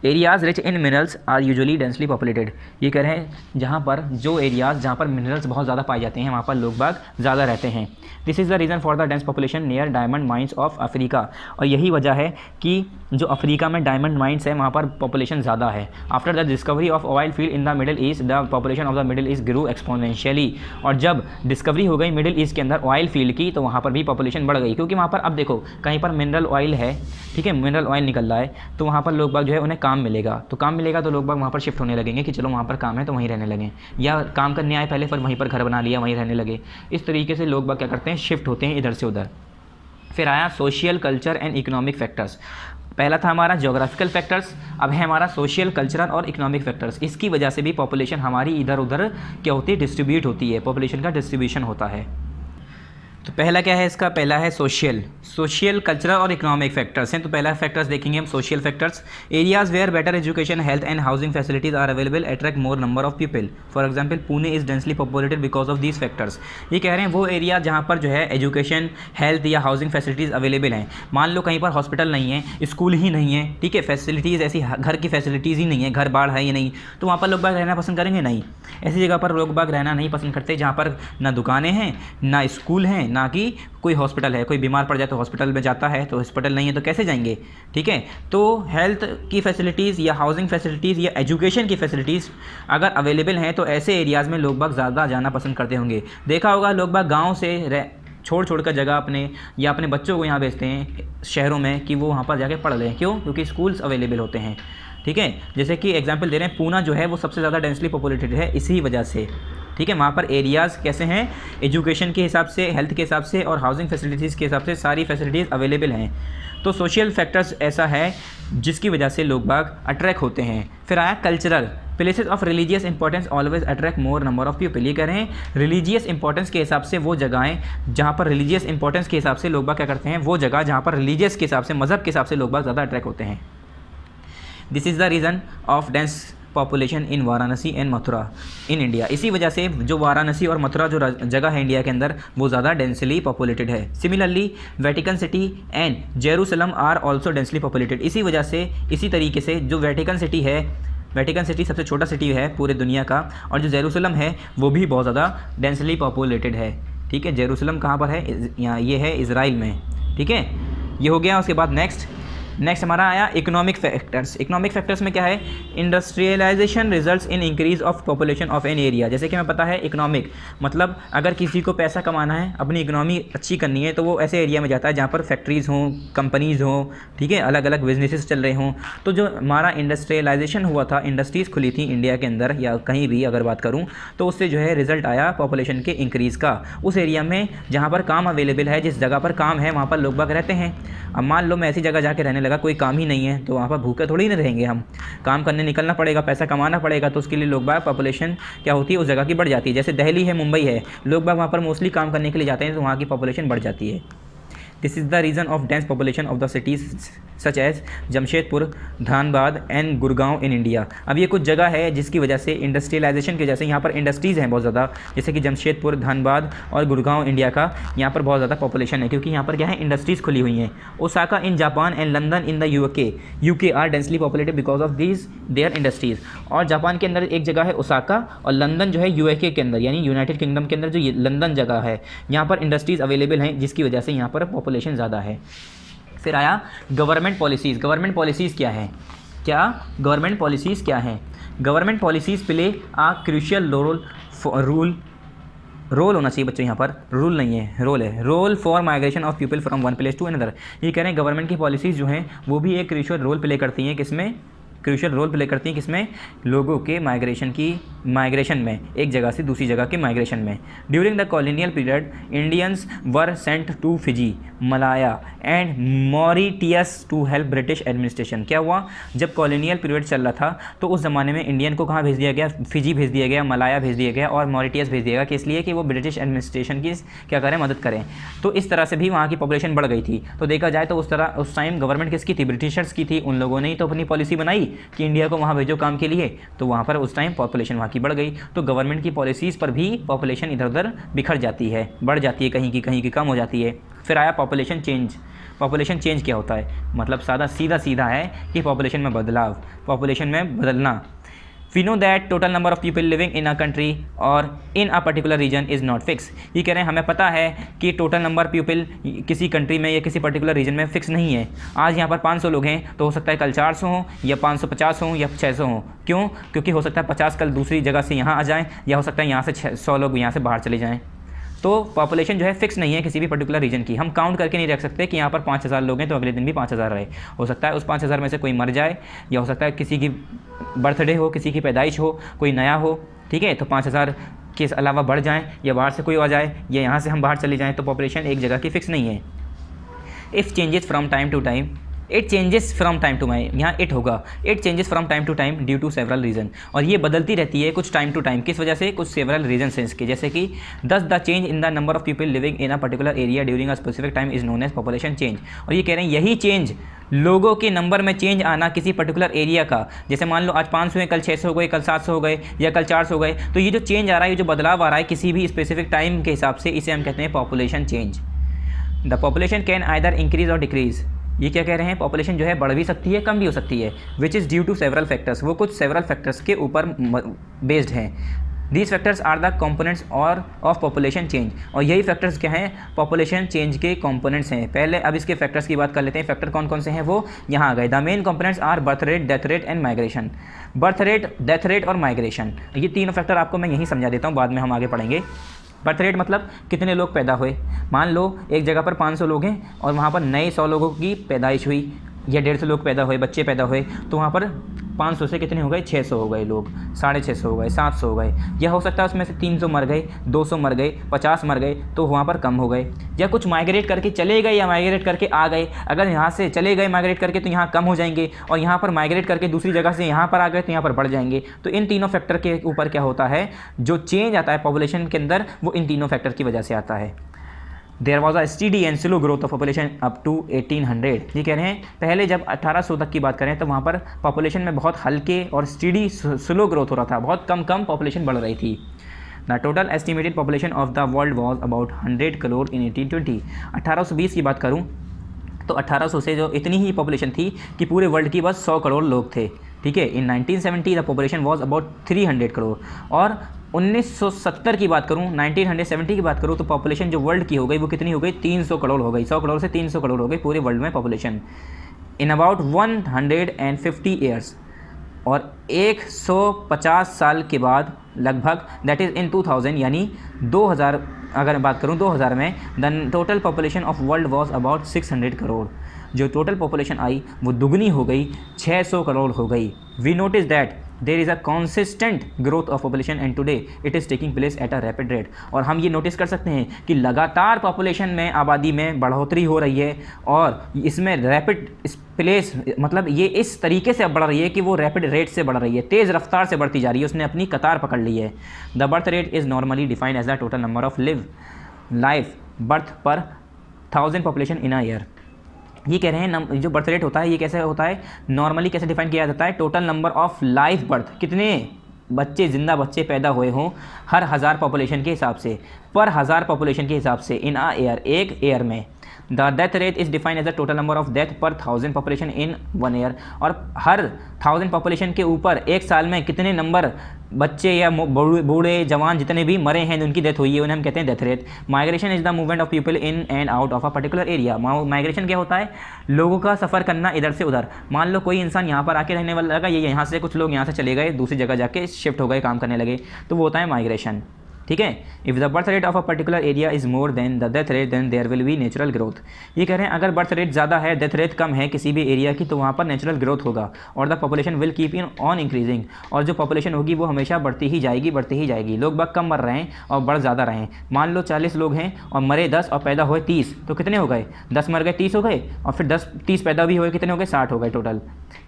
areas rich in minerals are usually densely populated. ये कह रहे हैं जहाँ पर जो एरियाज़ जहाँ पर मिनरल्स बहुत ज़्यादा पाए जाते हैं वहाँ पर लोग बाग ज़्यादा रहते हैं। This is the reason for the dense population near diamond mines of Africa. और यही वजह है कि जो अफ्रीका में डायमंड माइंस है वहाँ पर पॉपुलेशन ज़्यादा है। After the discovery of oil field in the middle east the population of the middle east grew exponentially. और जब डिस्कवरी हो गई मिडिल ईस्ट के अंदर ऑयल फील्ड की तो वहाँ पर भी पॉपुलेशन बढ़ गई, क्योंकि वहाँ पर अब देखो कहीं पर मिनरल ऑयल है, ठीक है, मिनरल ऑयल निकल रहा है तो वहाँ पर लोग बाग जो है उन्हें काम मिलेगा, तो काम मिलेगा तो लोग बाग वहाँ पर शिफ्ट होने लगेंगे कि चलो वहाँ पर काम है तो वहीं रहने लगें, या काम करने आए पहले पर वहीं पर घर बना लिया वहीं रहने लगे। इस तरीके से लोग बाग क्या करते हैं, शिफ्ट होते हैं इधर से उधर। फिर आया social, culture and economic factors. पहला था हमारा ज्योग्राफिकल फैक्टर्स, अब है हमारा सोशल, कल्चरल और इकोनॉमिक फैक्टर्स। इसकी वजह से भी पॉपुलेशन हमारी इधर उधर क्या होती है, डिस्ट्रीब्यूट होती है, पॉपुलेशन का डिस्ट्रीब्यूशन होता है। तो पहला क्या है इसका, पहला है सोशल, कल्चरल और इकोनॉमिक फैक्टर्स हैं। तो पहला फैक्टर्स देखेंगे हम, social factors. Areas where better education, health and housing facilities are available attract more number of people. For example Pune is densely populated because of these factors. ये कह रहे हैं वो एरिया जहाँ पर जो है एजुकेशन, हेल्थ या हाउसिंग फैसिलिटीज़ अवेलेबल हैं। मान लो कहीं पर हॉस्पिटल नहीं है, स्कूल ही नहीं है, ठीक है, फैसिलिटीज़ ऐसी घर की फैसिलिटीज़ ही नहीं है, घर बाढ़ है ही नहीं, तो वहाँ पर लोग बाग रहना पसंद करेंगे नहीं। ऐसी जगह पर लोग बाग रहना नहीं पसंद करते जहाँ पर ना दुकानें हैं, ना स्कूल हैं, ना कि कोई हॉस्पिटल है। कोई बीमार पड़ जाए तो हॉस्पिटल में जाता है, तो हॉस्पिटल नहीं है तो कैसे जाएंगे, ठीक है। तो हेल्थ की फैसिलिटीज़ या हाउसिंग फैसिलिटीज़ या एजुकेशन की फैसिलिटीज़ अगर अवेलेबल हैं तो ऐसे एरियाज़ में लोग बाग ज़्यादा जाना पसंद करते होंगे। देखा होगा लोग बाग गाँव से छोड़ कर जगह अपने या अपने बच्चों को यहाँ भेजते हैं शहरों में कि वो वहाँ पर जाके पढ़ लें। क्यों? क्योंकि स्कूल्स अवेलेबल होते हैं, ठीक है। जैसे कि एग्जांपल दे रहे हैं, पूना जो है वो सबसे ज़्यादा डेंसली पॉपुलेटेड है इसी वजह से, ठीक है। वहाँ पर एरियाज़ कैसे हैं, एजुकेशन के हिसाब से, हेल्थ के हिसाब से और हाउसिंग फैसिलिटीज़ के हिसाब से सारी फैसिलिटीज़ अवेलेबल हैं। तो सोशल फैक्टर्स ऐसा है जिसकी वजह से लोग बाग अट्रैक्ट होते हैं। फिर आया cultural, places of religious importance always attract more number of people. ये कह रहे हैं रिलीजियस इंपॉर्टेंस के हिसाब से वो जगहें जहाँ पर रिलीजियस इंपॉर्टेंस के हिसाब से लोग बाग क्या करते हैं, वो जगह जहाँ पर रिलीजियस के हिसाब से, मज़हब के हिसाब से लोग बाग ज़्यादा अट्रैक्ट होते हैं। This is the reason of dense population in Varanasi and Mathura in India. इसी वजह से जो वाराणसी और मथुरा जो जगह है इंडिया के अंदर वो ज़्यादा डेंसली पॉपुलेटेड है। Similarly Vatican city and Jerusalem are also densely populated. इसी वजह से, इसी तरीके से जो वेटिकन सिटी है, वेटिकन सिटी सबसे छोटा सिटी है पूरे दुनिया का, और जो जेरूसलम है वो भी बहुत ज़्यादा डेंसली पॉपुलेटेड है, ठीक है। जेरूसलम कहाँ पर है, यहाँ ये है इज़राइल में, ठीक है। ये हो गया। उसके बाद नेक्स्ट हमारा आया इकोनॉमिक फैक्टर्स। इकोनॉमिक फैक्टर्स में क्या है, industrialization results in increase of population of an area. जैसे कि हमें पता है इकोनॉमिक मतलब अगर किसी को पैसा कमाना है, अपनी इकोनॉमी अच्छी करनी है, तो वो ऐसे एरिया में जाता है जहाँ पर फैक्ट्रीज़ हों, कंपनीज़ हों, ठीक है, अलग अलग बिजनेसेस चल रहे हों। तो जो हमारा इंडस्ट्रियलाइजेशन हुआ था, इंडस्ट्रीज़ खुली थी इंडिया के अंदर या कहीं भी अगर बात करूँ, तो उससे जो है रिजल्ट आया पॉपुलेशन के इंक्रीज़ का। उस एरिया में जहाँ पर काम अवेलेबल है, जिस जगह पर काम है वहाँ पर लोग बाग रहते हैं। अब मान लो मैं ऐसी जगह जाके रहने लगा, कोई काम ही नहीं है, तो वहाँ पर भूखे थोड़ी ना रहेंगे हम, काम करने निकलना पड़ेगा, पैसा कमाना पड़ेगा। तो उसके लिए लोग बाग पॉपुलेशन क्या होती है उस जगह की बढ़ जाती है। जैसे दिल्ली है, मुंबई है, लोग बाग वहाँ पर मोस्टली काम करने के लिए जाते हैं, तो वहाँ की पॉपुलेशन बढ़ जाती है। This is the reason of dense population of the cities such as Jamshedpur, Dhanbad and Gurgaon in India. अब ये कुछ जगह है जिसकी वजह से इंडस्ट्रियलाइजेशन की वजह से यहाँ पर इंडस्ट्रीज़ हैं बहुत ज़्यादा, जैसे कि जमशेदपुर, धनबाद और गुड़गांव इंडिया का, यहाँ पर बहुत ज़्यादा पॉपुलेशन है क्योंकि यहाँ पर क्या है, इंडस्ट्रीज़ खुली हुई हैं। Osaka in Japan and London in the UK are densely populated because of these their industries. और जापान के अंदर एक जगह है ओसाका, और लंदन जो है यूके के अंदर यानी यूनाइटेड किंगडम के अंदर जो ये लंदन जगह है, यहाँ पर इंडस्ट्रीज़ अवेलेबल हैं जिसकी वजह से यहाँ पर पॉपुलेशन ज़्यादा है। फिर आया गवर्नमेंट पॉलिसीज़। गवर्नमेंट पॉलिसीज़ क्या है, गवर्नमेंट पॉलिसीज़ क्या हैं? गवर्नमेंट पॉलिसीज़ प्ले आ क्रूशियल रोल होना चाहिए बच्चों, यहाँ पर रूल नहीं है, रोल है। Role for migration of people from one place to another. ये कह रहे हैं गवर्नमेंट की पॉलिसीज़ जो हैं वो भी एक क्रूशियल रोल प्ले करती हैं, किसमें, क्रूशियल रोल प्ले करती हैं किसमें, लोगों के माइग्रेशन में, एक जगह से दूसरी जगह के माइग्रेशन में। During the colonial period Indians were sent to Fiji, Malaya and Mauritius to help British administration. क्या हुआ, जब कॉलोनियल पीरियड चल रहा था तो उस ज़माने में इंडियन को कहाँ भेज दिया गया, फिजी भेज दिया गया, मलाया भेज दिया गया और मॉरिटियस भेज दिया गया, कि इसलिए कि वो ब्रिटिश एडमिनिस्ट्रेशन की क्या करें, मदद करें। तो इस तरह से भी वहाँ की पॉपुलेशन बढ़ गई थी। तो देखा जाए तो उस टाइम गवर्नमेंट किसकी थी, ब्रिटिशर्स की थी। उन लोगों ने ही तो अपनी पॉलिसी बनाई कि इंडिया को वहाँ भेजो काम के लिए, तो वहाँ पर उस टाइम पॉपुलेशन वहाँ की बढ़ गई। तो गवर्नमेंट की पॉलिसीज़ पर भी पॉपुलेशन इधर उधर बिखर जाती है, बढ़ जाती है, कहीं की कम हो जाती है। फिर आया पॉपुलेशन चेंज। पॉपुलेशन चेंज क्या होता है, मतलब सीधा है कि पॉपुलेशन में बदलाव, पॉपुलेशन में बदलना। We know that total number of people living in a country or in a particular region is not fix. ये कह रहे हैं हमें पता है कि टोटल नंबर पीपल किसी कंट्री में या किसी पर्टिकुलर रीजन में फिक्स नहीं है। आज यहाँ पर 500 लोग हैं तो हो सकता है कल 400 हों या 550 हों या 600 हों। क्यों, क्योंकि हो सकता है 50 कल दूसरी जगह से यहाँ आ जाएँ, या हो सकता है यहाँ से 100 लोग यहाँ से बाहर चले जाएँ। तो पॉपुलेशन जो है फिक्स नहीं है किसी भी पर्टिकुलर रीजन की। हम काउंट करके नहीं रख सकते कि यहाँ पर 5000 लोग हैं तो अगले दिन भी 5000 रहे। हो सकता है उस 5000 में से कोई मर जाए, या हो सकता है किसी की बर्थडे हो, किसी की पैदाइश हो, कोई नया हो, ठीक है, तो 5000 के अलावा बढ़ जाएँ, या बाहर से कोई आ जाए, या यहाँ से हम बाहर चले जाएँ। तो पॉपुलेशन एक जगह की फिक्स नहीं है। If changes from time to time, it changes from time to time, यहाँ इट होगा, it changes from time to time due to several reason. और ये बदलती रहती है कुछ टाइम टू टाइम, किस वजह से, कुछ सेवरल रीजन से इसके, जैसे कि thus the change in the number of people living in a particular area during a specific time is known as population change. और ये कह रहे हैं यही चेंज, लोगों के नंबर में चेंज आना किसी पर्टिकुलर एरिया का, जैसे मान लो आज 500 हैं, कल 600 हो गए, कल 700 हो गए, या कल 400 हो गए, तो ये जो चेंज आ रहा है, ये जो बदलाव आ रहा है किसी भी स्पेसिफिक टाइम के हिसाब से, इसे हम कहते हैं population change. The population can either increase और डिक्रीज। ये क्या कह रहे हैं, पॉपुलेशन जो है बढ़ भी सकती है, कम भी हो सकती है, which is due to several factors. वो कुछ सेवरल फैक्टर्स के ऊपर बेस्ड हैं। These factors are the components और ऑफ पॉपुलेशन चेंज। और यही फैक्टर्स क्या हैं, पॉपुलेशन चेंज के कंपोनेंट्स हैं। पहले अब इसके फैक्टर्स की बात कर लेते हैं। फैक्टर कौन कौन से हैं, वो यहाँ आ गए। The main components are birth rate, death rate and migration. Birth rate, death rate और माइग्रेशन, ये तीनों फैक्टर आपको मैं यहीं समझा देता हूँ, बाद में हम आगे पढ़ेंगे। बर्थ रेट मतलब कितने लोग पैदा हुए। मान लो एक जगह पर 500 लोग हैं और वहाँ पर नए 100 लोगों की पैदाइश हुई, या 150 लोग पैदा हुए, बच्चे पैदा हुए, तो वहाँ पर 500 से कितने हो गए, 600 हो गए लोग, 650 हो गए, 700 हो गए। या हो सकता है उसमें से 300 मर गए, 200 मर गए, 50 मर गए, तो वहाँ पर कम हो गए। या कुछ माइग्रेट करके चले गए या माइग्रेट करके आ गए। अगर यहाँ से चले गए माइग्रेट करके तो यहाँ कम हो जाएंगे, और यहाँ पर माइग्रेट करके दूसरी जगह से यहाँ पर आ गए तो यहाँ पर बढ़ जाएंगे। तो इन तीनों फैक्टर के ऊपर क्या होता है, जो चेंज आता है पॉपुलेशन के अंदर, वो इन तीनों फैक्टर की वजह से आता है। There was a steady and slow growth of population up to 1800। ये कह रहे हैं पहले जब 1800 तक की बात करें तो वहाँ पर पॉपुलेशन में बहुत हल्के और स्टीडी स्लो ग्रोथ हो रहा था, बहुत कम पॉपुलेशन बढ़ रही थी। The total estimated population of the world was about 100 crore in 1820। 1820 की बात करूँ तो 1800 से जो इतनी ही पॉपुलेशन थी कि पूरे वर्ल्ड की बस 100 करोड़ लोग थे, ठीक है। इन 1970 the population was about 300 crore. और 1970 की बात करूं, 1970 की बात करूं तो पॉपुलेशन जो वर्ल्ड की हो गई वो कितनी हो गई, 300 करोड़ हो गई। 100 करोड़ से 300 करोड़ हो गई पूरे वर्ल्ड में पॉपुलेशन इन अबाउट 150 ईयर्स। और 150 साल के बाद लगभग, दैट इज़ इन 2000, यानी 2000 अगर मैं बात करूं 2000 में, the total population of world was about 600 crore. जो टोटल पॉपुलेशन आई वो दुगनी हो गई, 600 करोड़ हो गई। We notice that there is a consistent growth of population and today it is taking place at a rapid rate. और हम ये नोटिस कर सकते हैं कि लगातार पॉपुलेशन में, आबादी में बढ़ोतरी हो रही है, और इसमें रैपिड प्लेस मतलब ये इस तरीके से बढ़ रही है कि वो रैपिड रेट से बढ़ रही है, तेज़ रफ्तार से बढ़ती जा रही है, उसने अपनी कतार पकड़ ली है। The birth rate is normally defined as the total number of life birth per 1000 population in a year. ये कह रहे हैं जो बर्थ रेट होता है ये कैसे होता है, नॉर्मली कैसे डिफाइन किया जाता है, total number of life birth, कितने बच्चे, जिंदा बच्चे पैदा हुए हों हर 1000 पॉपुलेशन के हिसाब से, पर 1000 पॉपुलेशन के हिसाब से, इन अ ईयर, एक ईयर में। The death rate is defined as the total number of death per 1000 population in 1 year. और हर 1000 पॉपुलेशन के ऊपर एक साल में कितने नंबर बच्चे या बूढ़े जवान जितने भी मरे हैं, उनकी डेथ हुई है, उन्हें हम कहते हैं death rate. Migration is the movement of people in and out of a particular area. Migration क्या होता है, लोगों का सफ़र करना इधर से उधर। मान लो कोई इंसान यहाँ पर आके रहने वाला लगा, ये यहाँ से कुछ लोग यहाँ से चले गए, दूसरी जगह जाके शिफ्ट हो गए, काम करने लगे, तो वो होता है माइग्रेशन। ठीक है। If the birth rate of a particular area is more than the death rate then there will be natural growth. ये कह रहे हैं अगर बर्थ रेट ज़्यादा है, डेथ रेट कम है किसी भी एरिया की, तो वहाँ पर नेचुरल ग्रोथ होगा और the population will keep in on increasing, और जो पॉपुलेशन होगी वो हमेशा बढ़ती ही जाएगी, बढ़ती ही जाएगी। लोग बाग कम मर रहे हैं और बढ़ ज़्यादा रहे हैं। मान लो 40 लोग हैं और मरे 10 और पैदा हुए 30, तो कितने हो गए? 10 मर गए 30 हो गए, और फिर 30 पैदा भी हुए, कितने हो गए? 60 हो गए टोटल।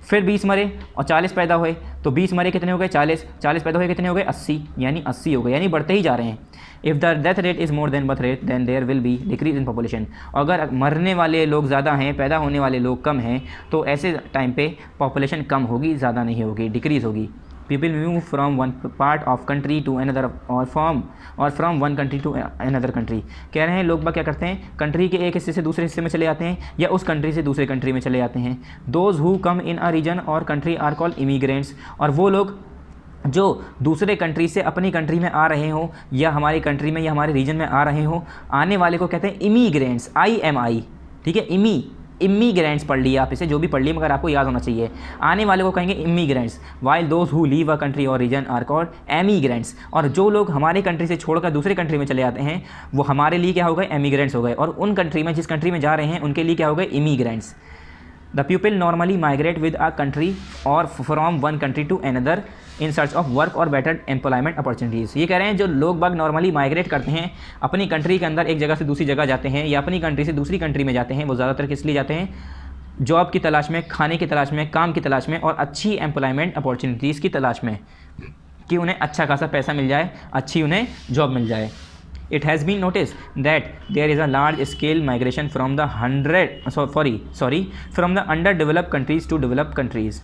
फिर 20 मरे और 40 पैदा हुए, तो 20 मरे कितने हो गए? 40 पैदा हुए कितने हो गए? 80, यानी 80 हो गए, यानी बढ़ते ही जा रहे हैं। If the death rate is more than birth rate then there will be decrease in population. अगर मरने वाले लोग ज़्यादा हैं, पैदा होने वाले लोग कम हैं, तो ऐसे टाइम पे पॉपुलेशन कम होगी, ज़्यादा नहीं होगी, डिक्रीज़ होगी। People move from one part of country to another or from one country to another country. कह रहे हैं लोग क्या करते हैं, कंट्री के एक हिस्से से दूसरे हिस्से में चले जाते हैं या उस कंट्री से दूसरे कंट्री में चले जाते हैं। Those who come in a region or country are called immigrants. और वो लोग जो दूसरे कंट्री से अपनी कंट्री में आ रहे हो या हमारी कंट्री में या हमारे रीजन में आ रहे हो, आने वाले को कहते हैं इमिग्रेंट्स, IMI, ठीक है। इमिग्रेंट्स पढ़ लिया आप इसे, जो भी पढ़ लिया, मगर आपको याद होना चाहिए। आने वाले को कहेंगे immigrants, while those who leave a country और रीजन आर कॉल्ड एमिग्रेंट्स। और जो लोग हमारे कंट्री से छोड़कर दूसरे कंट्री में चले जाते हैं वो हमारे लिए क्या हो गए? एमिग्रेंट्स हो गए। और उन कंट्री में, जिस कंट्री में जा रहे हैं, उनके लिए क्या हो गए? Immigrants. The people normally migrate with a country or from one country to another in search of work और बेटर एम्प्लॉयमेंट अपॉर्चुनिटीज़। ये कह रहे हैं जो लोग बाग नॉर्मली माइग्रेट करते हैं, अपनी कंट्री के अंदर एक जगह से दूसरी जगह जाते हैं या अपनी कंट्री से दूसरी कंट्री में जाते हैं, वो ज़्यादातर किस लिए जाते हैं? जॉब की तलाश में, खाने की तलाश में, काम की तलाश में और अच्छी एम्प्लॉयमेंट अपॉर्चुनिटीज़ की तलाश में, कि उन्हें अच्छा खासा पैसा मिल जाए, अच्छी उन्हें जॉब मिल जाए। It has been noticed that there is a large scale migration from the from the underdeveloped countries to developed countries।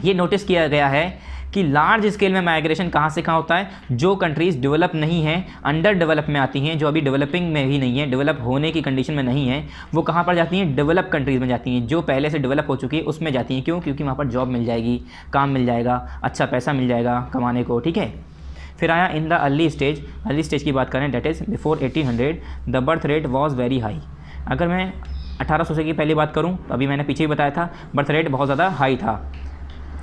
ये नोटिस किया गया है कि लार्ज स्केल में माइग्रेशन कहाँ से कहाँ होता है? जो कंट्रीज़ डेवलप नहीं हैं, अंडर डेवलप में आती हैं, जो अभी डेवलपिंग में भी नहीं है, डेवलप होने की कंडीशन में नहीं है, वो कहाँ पर जाती हैं? डेवलप कंट्रीज़ में जाती हैं। जो पहले से डेवलप हो चुकी है उसमें जाती हैं। क्यों? क्योंकि वहाँ पर जॉब मिल जाएगी, काम मिल जाएगा, अच्छा पैसा मिल जाएगा कमाने को, ठीक है। फिर आया इन द अर्ली स्टेज की बात करें, that is before 1800 the birth rate was very high. अगर मैं 1800 से की पहले बात करूं तो अभी मैंने पीछे ही बताया था बर्थ रेट बहुत ज़्यादा हाई था,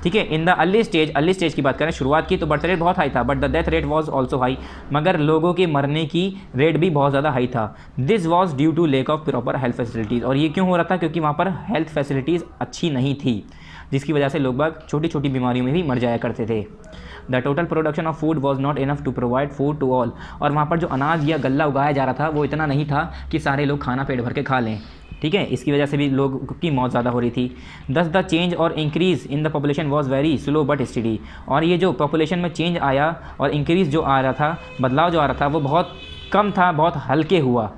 ठीक है। इन द अर्ली स्टेज की बात करें, शुरुआत की, तो बर्थ रेट बहुत हाई था, but the death rate was also high. मगर लोगों के मरने की रेट भी बहुत ज़्यादा हाई था। This was due to lack of proper health facilities. और ये क्यों हो रहा था? क्योंकि वहाँ पर हेल्थ फैसिलिटीज़ अच्छी नहीं थी, जिसकी वजह से लोग बाग छोटी छोटी बीमारियों में भी मर जाया करते थे। The total production of food was not enough to provide food to all. और वहाँ पर जो अनाज या गल्ला उगाया जा रहा था वो इतना नहीं था कि सारे लोग खाना पेट भर के खा लें, ठीक है। इसकी वजह से भी लोग की मौत ज़्यादा हो रही थी। दस द चेंज और increase in the population was very slow but study. और ये जो पॉपुलेशन में चेंज आया और इंक्रीज़ जो आ रहा था, बदलाव जो आ रहा था, वो बहुत कम था, बहुत हल्के हुआ,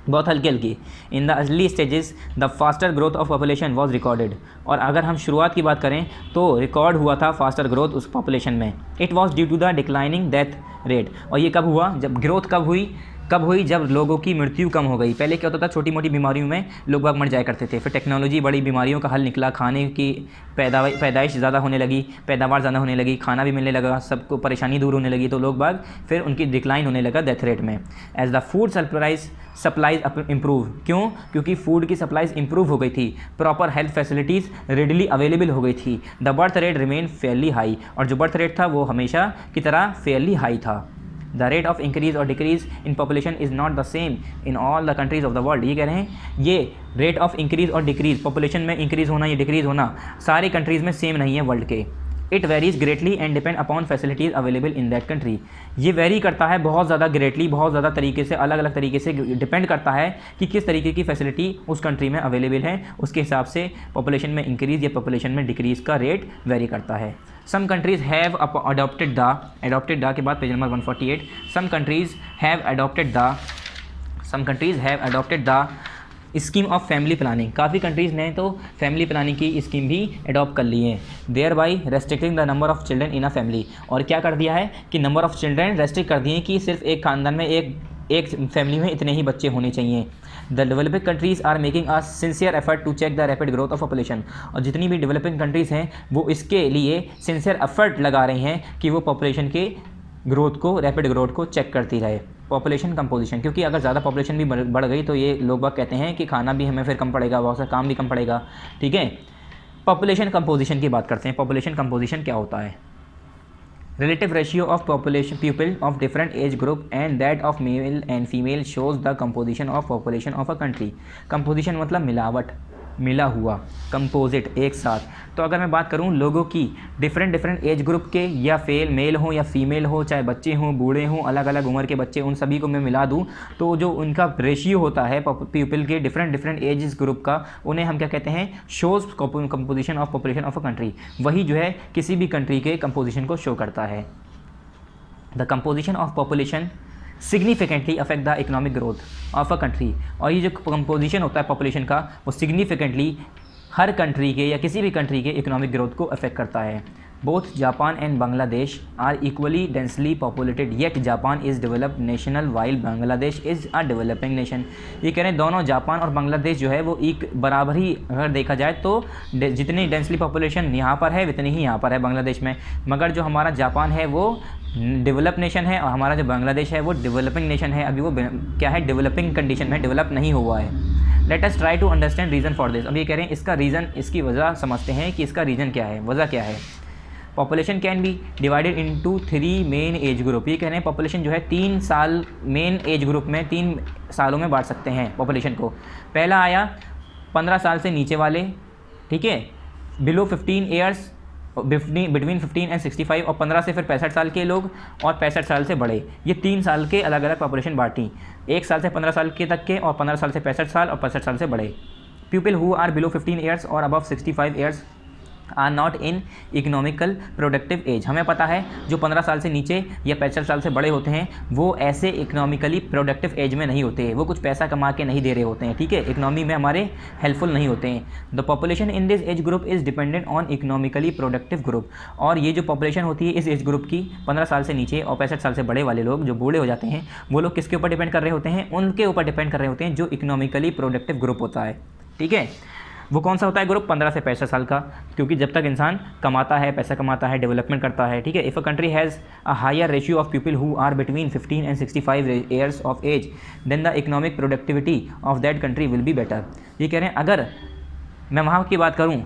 बहुत हल्की। In the early stages the faster growth of population was recorded. और अगर हम शुरुआत की बात करें तो रिकॉर्ड हुआ था फास्टर ग्रोथ उस पॉपुलेशन में। It was due to the declining death rate. और ये कब हुआ? जब ग्रोथ कब हुई? जब लोगों की मृत्यु कम हो गई। पहले क्या होता था? छोटी मोटी बीमारियों में लोग बाग मर जाया करते थे। फिर टेक्नोलॉजी बड़ी बीमारियों का हल निकला, खाने की पैदाइश ज़्यादा होने लगी, पैदावार ज़्यादा होने लगी, खाना भी मिलने लगा, सबको परेशानी दूर होने लगी, तो लोग बाग फिर उनकी डिक्लाइन होने लगा डेथ रेट में। As the food supplies improve. क्यों? क्योंकि फूड की सप्लाईज इम्प्रूव हो गई थी, proper health facilities readily available हो गई थी। The birth rate remain fairly high. और जो बर्थ रेट था वो हमेशा की तरह फेयरली हाई था। द रेट ऑफ इंक्रीज़ और decrease in population is not the same in all the countries of the world. ये कह रहे हैं ये रेट ऑफ इंक्रीज़ और डिक्रीज़, पॉपुलेशन में इंक्रीज़ होना या डिक्रीज़ होना सारे कंट्रीज़ में सेम नहीं है वर्ल्ड के। It varies greatly and depend upon facilities available in that country. ये वेरी करता है बहुत ज़्यादा ग्रेटली, बहुत ज़्यादा तरीके से, अलग अलग तरीके से डिपेंड करता है कि किस तरीके की फैसिलिटी उस कंट्री में अवेलेबल है, उसके हिसाब से पॉपुलेशन में इंक्रीज़ या पॉपुलेशन में डिक्रीज़ का रेट वेरी करता है। Some countries have adopted the के बाद page number 148, some countries have adopted the scheme of family planning. काफ़ी कंट्रीज़ ने तो फैमिली प्लानिंग की स्कीम भी अडॉप्ट कर ली है। Thereby restricting the number of children in a family. और क्या कर दिया है कि नंबर ऑफ चिल्ड्रन रेस्ट्रिक्ट कर दिए कि सिर्फ एक खानदान में एक फैमिली में इतने ही बच्चे होने चाहिए। The developing countries are making a sincere effort to check the rapid growth of population. और जितनी भी डेवलपिंग कंट्रीज़ हैं वो इसके लिए सिंसियर एफर्ट लगा रही हैं कि वो पॉपुलेशन के ग्रोथ को, रैपिड ग्रोथ को चेक करती रहे। पॉपुलेशन कंपोजिशन, क्योंकि अगर ज़्यादा पॉपुलेशन भी बढ़ गई तो ये लोग बाग कहते हैं कि खाना भी हमें फिर कम पड़ेगा, बहुत सा काम भी कम पड़ेगा, ठीक है। पॉपुलेशन कंपोजिशन की बात करते हैं। पॉपुलेशन कंपोजिशन क्या होता है? relative ratio of population people of different age group and that of male and female shows the composition of population of a country। composition मतलब मिलावट, मिला हुआ, कंपोजिट, एक साथ। तो अगर मैं बात करूं लोगों की डिफरेंट एज ग्रुप के, या मेल हो या फीमेल हो, चाहे बच्चे हों बूढ़े हों, अलग अलग उम्र के बच्चे, उन सभी को मैं मिला दूं तो जो उनका रेशियो होता है पीपल के डिफरेंट एज ग्रुप का, उन्हें हम क्या कहते हैं, shows composition of population of a country. वही जो है किसी भी कंट्री के कंपोजिशन को शो करता है। The composition of population significantly affect the economic growth of a country. और ये जो कंपोजिशन होता है पॉपुलेशन का, वो सिग्निफिकेंटली हर कंट्री के या किसी भी कंट्री के इकोनॉमिक ग्रोथ को अफेक्ट करता है। Both Japan and Bangladesh are equally densely populated yet Japan is developed national while Bangladesh is a developing nation. ये कह रहे हैं दोनों जापान और बांग्लादेश जो है वो एक बराबर ही अगर देखा जाए तो जितनी डेंसली पॉपुलेशन यहाँ पर है उतनी ही यहाँ पर है बांग्लादेश में, मगर जो हमारा जापान है वो डेवलप नेशन है और हमारा जो बांग्लादेश है वो डेवलपिंग नेशन है। अभी वो क्या है, डेवलपिंग कंडीशन में, डेवलप नहीं हुआ है। Let us try to understand reason for this. अब ये कह रहे हैं इसका रीज़न, इसकी वजह समझते हैं कि इसका रीज़न क्या है, वजह क्या है। Population can be divided into 3 main as group. ये कह रहे हैं पॉपुलेशन जो है 3 साल मेन एज ग्रुप में 3 सालों में बांट सकते हैं पॉपुलेशन को। पहला आया 15 साल से नीचे वाले, ठीक है, बिलो 15 ईयर्स, बिटवीन 15 एंड 65, और 15 से फिर 65 साल के लोग, और 65 साल से बड़े। ये 3 साल के अलग अलग पॉपुलेशन बांटी, 1 साल से 15 साल के तक के, और 15 साल से 65 साल, और 65 साल से बड़े। People who are below 15 years or above 65 years are not in economical productive age. हमें पता है जो 15 साल से नीचे या 65 साल से बड़े होते हैं वो ऐसे इकोनॉमिकली प्रोडक्टिव एज में नहीं होते, वो कुछ पैसा कमा के नहीं दे रहे होते हैं, ठीक है, इकोनॉमी में हमारे हेल्पफुल नहीं होते हैं। The population in this age group is dependent on economically productive group. और ये जो पॉपुलेशन होती है इस एज ग्रुप की, 15 साल से नीचे और 65 साल से बड़े वाले लोग जो बूढ़े हो जाते हैं, वो लोग किसके ऊपर डिपेंड कर रहे होते हैं, उनके ऊपर डिपेंड कर रहे होते हैं जो इकोनॉमिकली प्रोडक्टिव ग्रुप होता है, ठीक है। वो कौन सा होता है ग्रुप, 15 से 65 साल का, क्योंकि जब तक इंसान कमाता है, पैसा कमाता है, डेवलपमेंट करता है, ठीक है। If a country has a higher ratio of people who are between 15 and 65 years of age then the economic productivity of that country will be better. ये कह रहे हैं अगर मैं वहाँ की बात करूँ,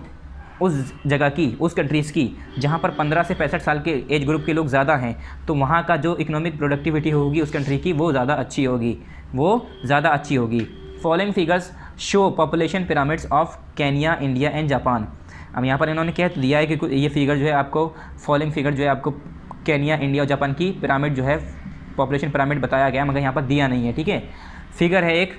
उस जगह की, उस कंट्रीज़ की जहाँ पर 15 से 65 साल के एज ग्रुप के लोग ज़्यादा हैं, तो वहाँ का जो इकोनॉमिक प्रोडक्टिविटी होगी उस कंट्री की वो ज़्यादा अच्छी होगी, वो ज़्यादा अच्छी होगी। Following figures show population pyramids of Kenya, India and Japan. अब यहाँ पर इन्होंने कह दिया है कि ये फिगर जो है आपको, फॉलोइंग फिगर जो है आपको केनिया, इंडिया और जापान की पिरामिड जो है पॉपुलेशन पिरामिड बताया गया, मगर यहाँ पर दिया नहीं है, ठीक है। फिगर है एक,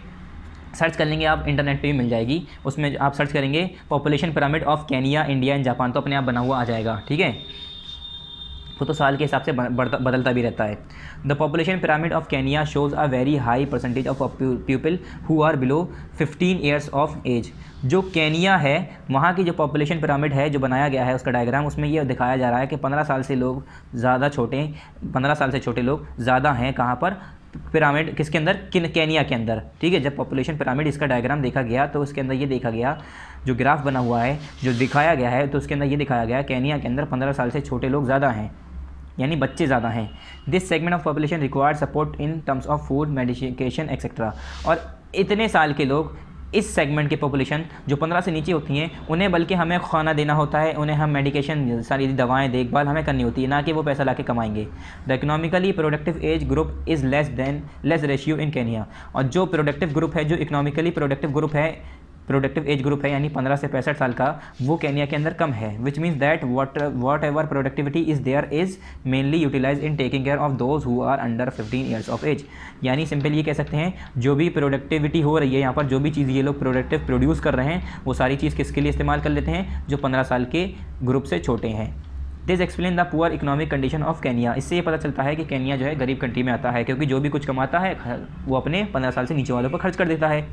सर्च कर लेंगे आप, इंटरनेट पे भी मिल जाएगी, उसमें आप सर्च करेंगे population pyramid of Kenya, India and Japan, तो अपने आप बना हुआ आ जाएगा, ठीक है। तो साल के हिसाब से बदलता भी रहता है। The population pyramid of Kenya shows a very high percentage of people who are below 15 years of age. जो केनिया है वहाँ की जो पॉपुलेशन पिरामिड है जो बनाया गया है उसका डायग्राम, उसमें ये दिखाया जा रहा है कि 15 साल से लोग ज़्यादा छोटे, 15 साल से छोटे लोग ज़्यादा हैं कहाँ पर, पिरामिड किसके अंदर, केनिया के अंदर, ठीक है। जब पॉपुलेशन पिरामिड इसका डायग्राम देखा गया तो उसके अंदर ये देखा गया, जो ग्राफ बना हुआ है जो दिखाया गया है, तो उसके अंदर ये दिखाया गया केनिया के अंदर 15 साल से छोटे लोग ज़्यादा हैं, यानी बच्चे ज़्यादा हैं। This segment of population required support in terms of food, medication etcetera. और इतने साल के लोग, इस सेगमेंट की पॉपुलेशन जो 15 से नीचे होती हैं, उन्हें बल्कि हमें खाना देना होता है, उन्हें हम मेडिकेशन, सारी दवाएं, देखभाल हमें करनी होती है, ना कि वो पैसा ला के कमाएंगे। The economically productive age group is less ratio in Kenya. और जो प्रोडक्टिव ग्रुप है, जो इकोनॉमिकली प्रोडक्टिव ग्रुप है, प्रोडक्टिव एज ग्रुप है, यानी 15 से 65 साल का, वो केनिया के अंदर कम है। Which means that whatever productivity is there is mainly utilise in taking care of those who are under 15 years of age. यानी सिंपल ये कह सकते हैं, जो भी प्रोडक्टिविटी हो रही है यहाँ पर, जो भी चीज़ ये लोग प्रोडक्टिव प्रोड्यूस कर रहे हैं, वो सारी चीज़ किसके लिए इस्तेमाल कर लेते हैं, जो 15 साल के ग्रुप से छोटे हैं। This explain the poor economic condition of Kenya. इससे ये पता चलता है कि केनिया जो है गरीब कंट्री में आता है, क्योंकि जो भी कुछ कमाता है वो अपने 15 साल से नीचे वालों पर खर्च कर देता है।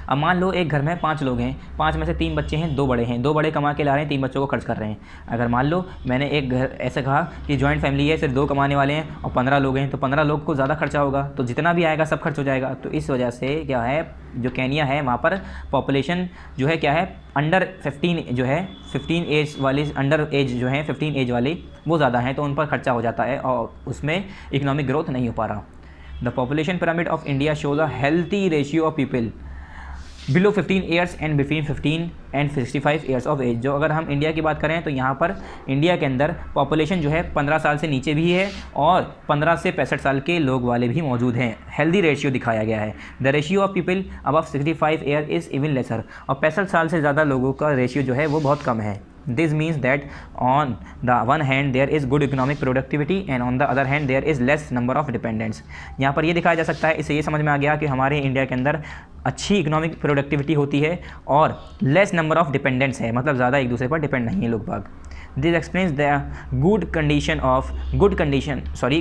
अब मान लो एक घर में 5 लोग हैं, 5 में से 3 बच्चे हैं, 2 बड़े हैं, 2 बड़े कमा के ला रहे हैं, 3 बच्चों को खर्च कर रहे हैं। अगर मान लो मैंने एक घर ऐसे कहा कि जॉइंट फैमिली है, सिर्फ 2 कमाने वाले हैं और 15 लोग हैं, तो 15 लोग को ज़्यादा खर्चा होगा, तो जितना भी आएगा सब खर्च हो जाएगा। तो इस वजह से क्या है, जो केनिया है वहाँ पर पॉपुलेशन जो है क्या है, अंडर 15 जो है 15 एज वाले, अंडर एज जो है 15 एज वाले वो ज़्यादा हैं, तो उन पर खर्चा हो जाता है और उसमें इकोनॉमिक ग्रोथ नहीं हो पा रहा। The population pyramid of India shows a healthy ratio of people below 15 years and between 15 and 65 years of age. जो अगर हम इंडिया की बात करें तो यहाँ पर इंडिया के अंदर पॉपुलेशन जो है 15 साल से नीचे भी है और 15 से 65 साल के लोग वाले भी मौजूद हैं। हेल्दी रेशियो दिखाया गया है। The ratio of people above 65 year is even laser. और 65 साल से ज़्यादा लोगों का रेशियो जो है वो बहुत कम है। This means that on the one hand there is good economic productivity and on the other hand there is less number of dependents। यहाँ पर ये दिखाया जा सकता है, इससे ये समझ में आ गया कि हमारे इंडिया के अंदर अच्छी इकोनॉमिक प्रोडक्टिविटी होती है और लेस नंबर ऑफ डिपेंडेंट्स है, मतलब ज़्यादा एक दूसरे पर डिपेंड नहीं है लोग बाग। This explains the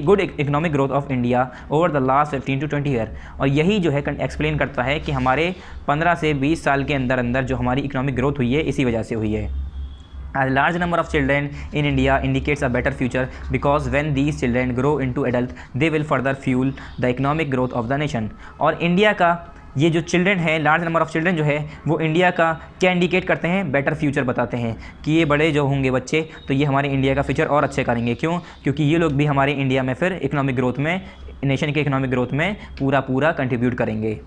good economic growth of India over the last 15 to 20 year. और यही जो है एक्सप्लेन करता है कि हमारे 15 से 20 साल के अंदर अंदर जो हमारी इकोनॉमिक ग्रोथ हुई है इसी वजह से हुई है। A large number of children in India indicates a better future because when these children grow into adult, they will further fuel the economic growth of the nation। और इंडिया का ये जो चिल्ड्रन है, लार्ज नंबर ऑफ़ चिल्ड्रन जो है वो इंडिया का क्या इंडिकेट करते हैं, बेटर फ्यूचर बताते हैं कि ये बड़े जो होंगे बच्चे तो ये हमारे इंडिया का फ्यूचर और अच्छे करेंगे। क्यों? क्योंकि ये लोग भी हमारे इंडिया में फिर इकोनॉमिक ग्रोथ में, नेशन के इकोनॉमिक ग्रोथ में पूरा कंट्रीब्यूट करेंगे।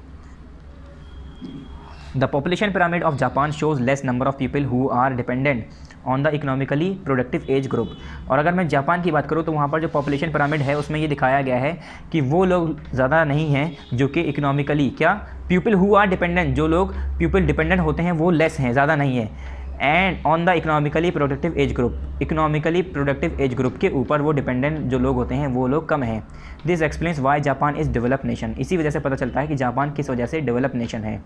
The population pyramid of Japan shows less number of people who are dependent on the economically productive age group। और अगर मैं जापान की बात करूँ तो वहाँ पर जो पॉपुलेशन पिरामिड है उसमें ये दिखाया गया है कि वो लोग ज़्यादा नहीं हैं जो कि इकोनॉमिकली क्या पीपल हु आर डिपेंडेंट, जो लोग पीपल डिपेंडेंट होते हैं वो लेस हैं, ज़्यादा नहीं है। And on the economically productive age group, economically productive age group के ऊपर वो डिपेंडेंट जो लोग होते हैं वो लोग कम हैं। This explains why Japan is develop nation. इसी वजह से पता चलता है कि जापान किस वजह से डेवलप नेशन है।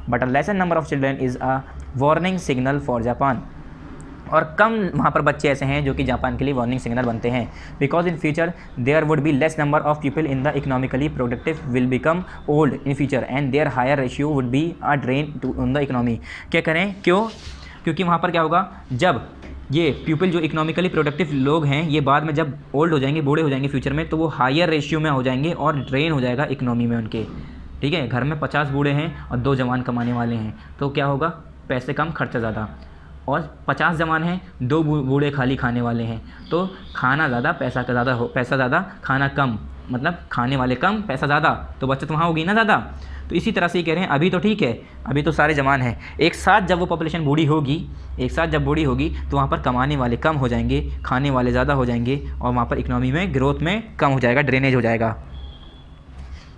But a lesson number of children is a warning signal for Japan. और कम वहाँ पर बच्चे ऐसे हैं जो कि जापान के लिए वार्निंग सिग्नल बनते हैं। Because in future there would be less number of people in the economically productive will become old in future and their higher ratio would be a drain to on the economy. क्या करें? क्यों? क्योंकि वहाँ पर क्या होगा, जब ये पीपल जो इकोनॉमिकली प्रोडक्टिव लोग हैं ये बाद में जब ओल्ड हो जाएंगे, बूढ़े हो जाएंगे फ्यूचर में, तो वो हायर रेशियो में हो जाएंगे और ड्रेन हो जाएगा इकोनॉमी में उनके। ठीक है, घर में 50 बूढ़े हैं और 2 जवान कमाने वाले हैं तो क्या होगा, पैसे कम खर्चा ज़्यादा। और 50 जवान हैं, 2 बूढ़े खाली खाने वाले हैं तो खाना ज़्यादा पैसा ज़्यादा हो, पैसा ज़्यादा खाना कम, मतलब खाने वाले कम पैसा ज़्यादा, तो बचत वहाँ होगी ना ज़्यादा। तो इसी तरह से ये कह रहे हैं अभी तो ठीक है, अभी तो सारे जवान हैं, एक साथ जब वो पॉपुलेशन बूढ़ी होगी, एक साथ जब बूढ़ी होगी तो वहाँ पर कमाने वाले कम हो जाएंगे, खाने वाले ज़्यादा हो जाएंगे और वहाँ पर इकोनॉमी में ग्रोथ में कम हो जाएगा, ड्रेनेज हो जाएगा।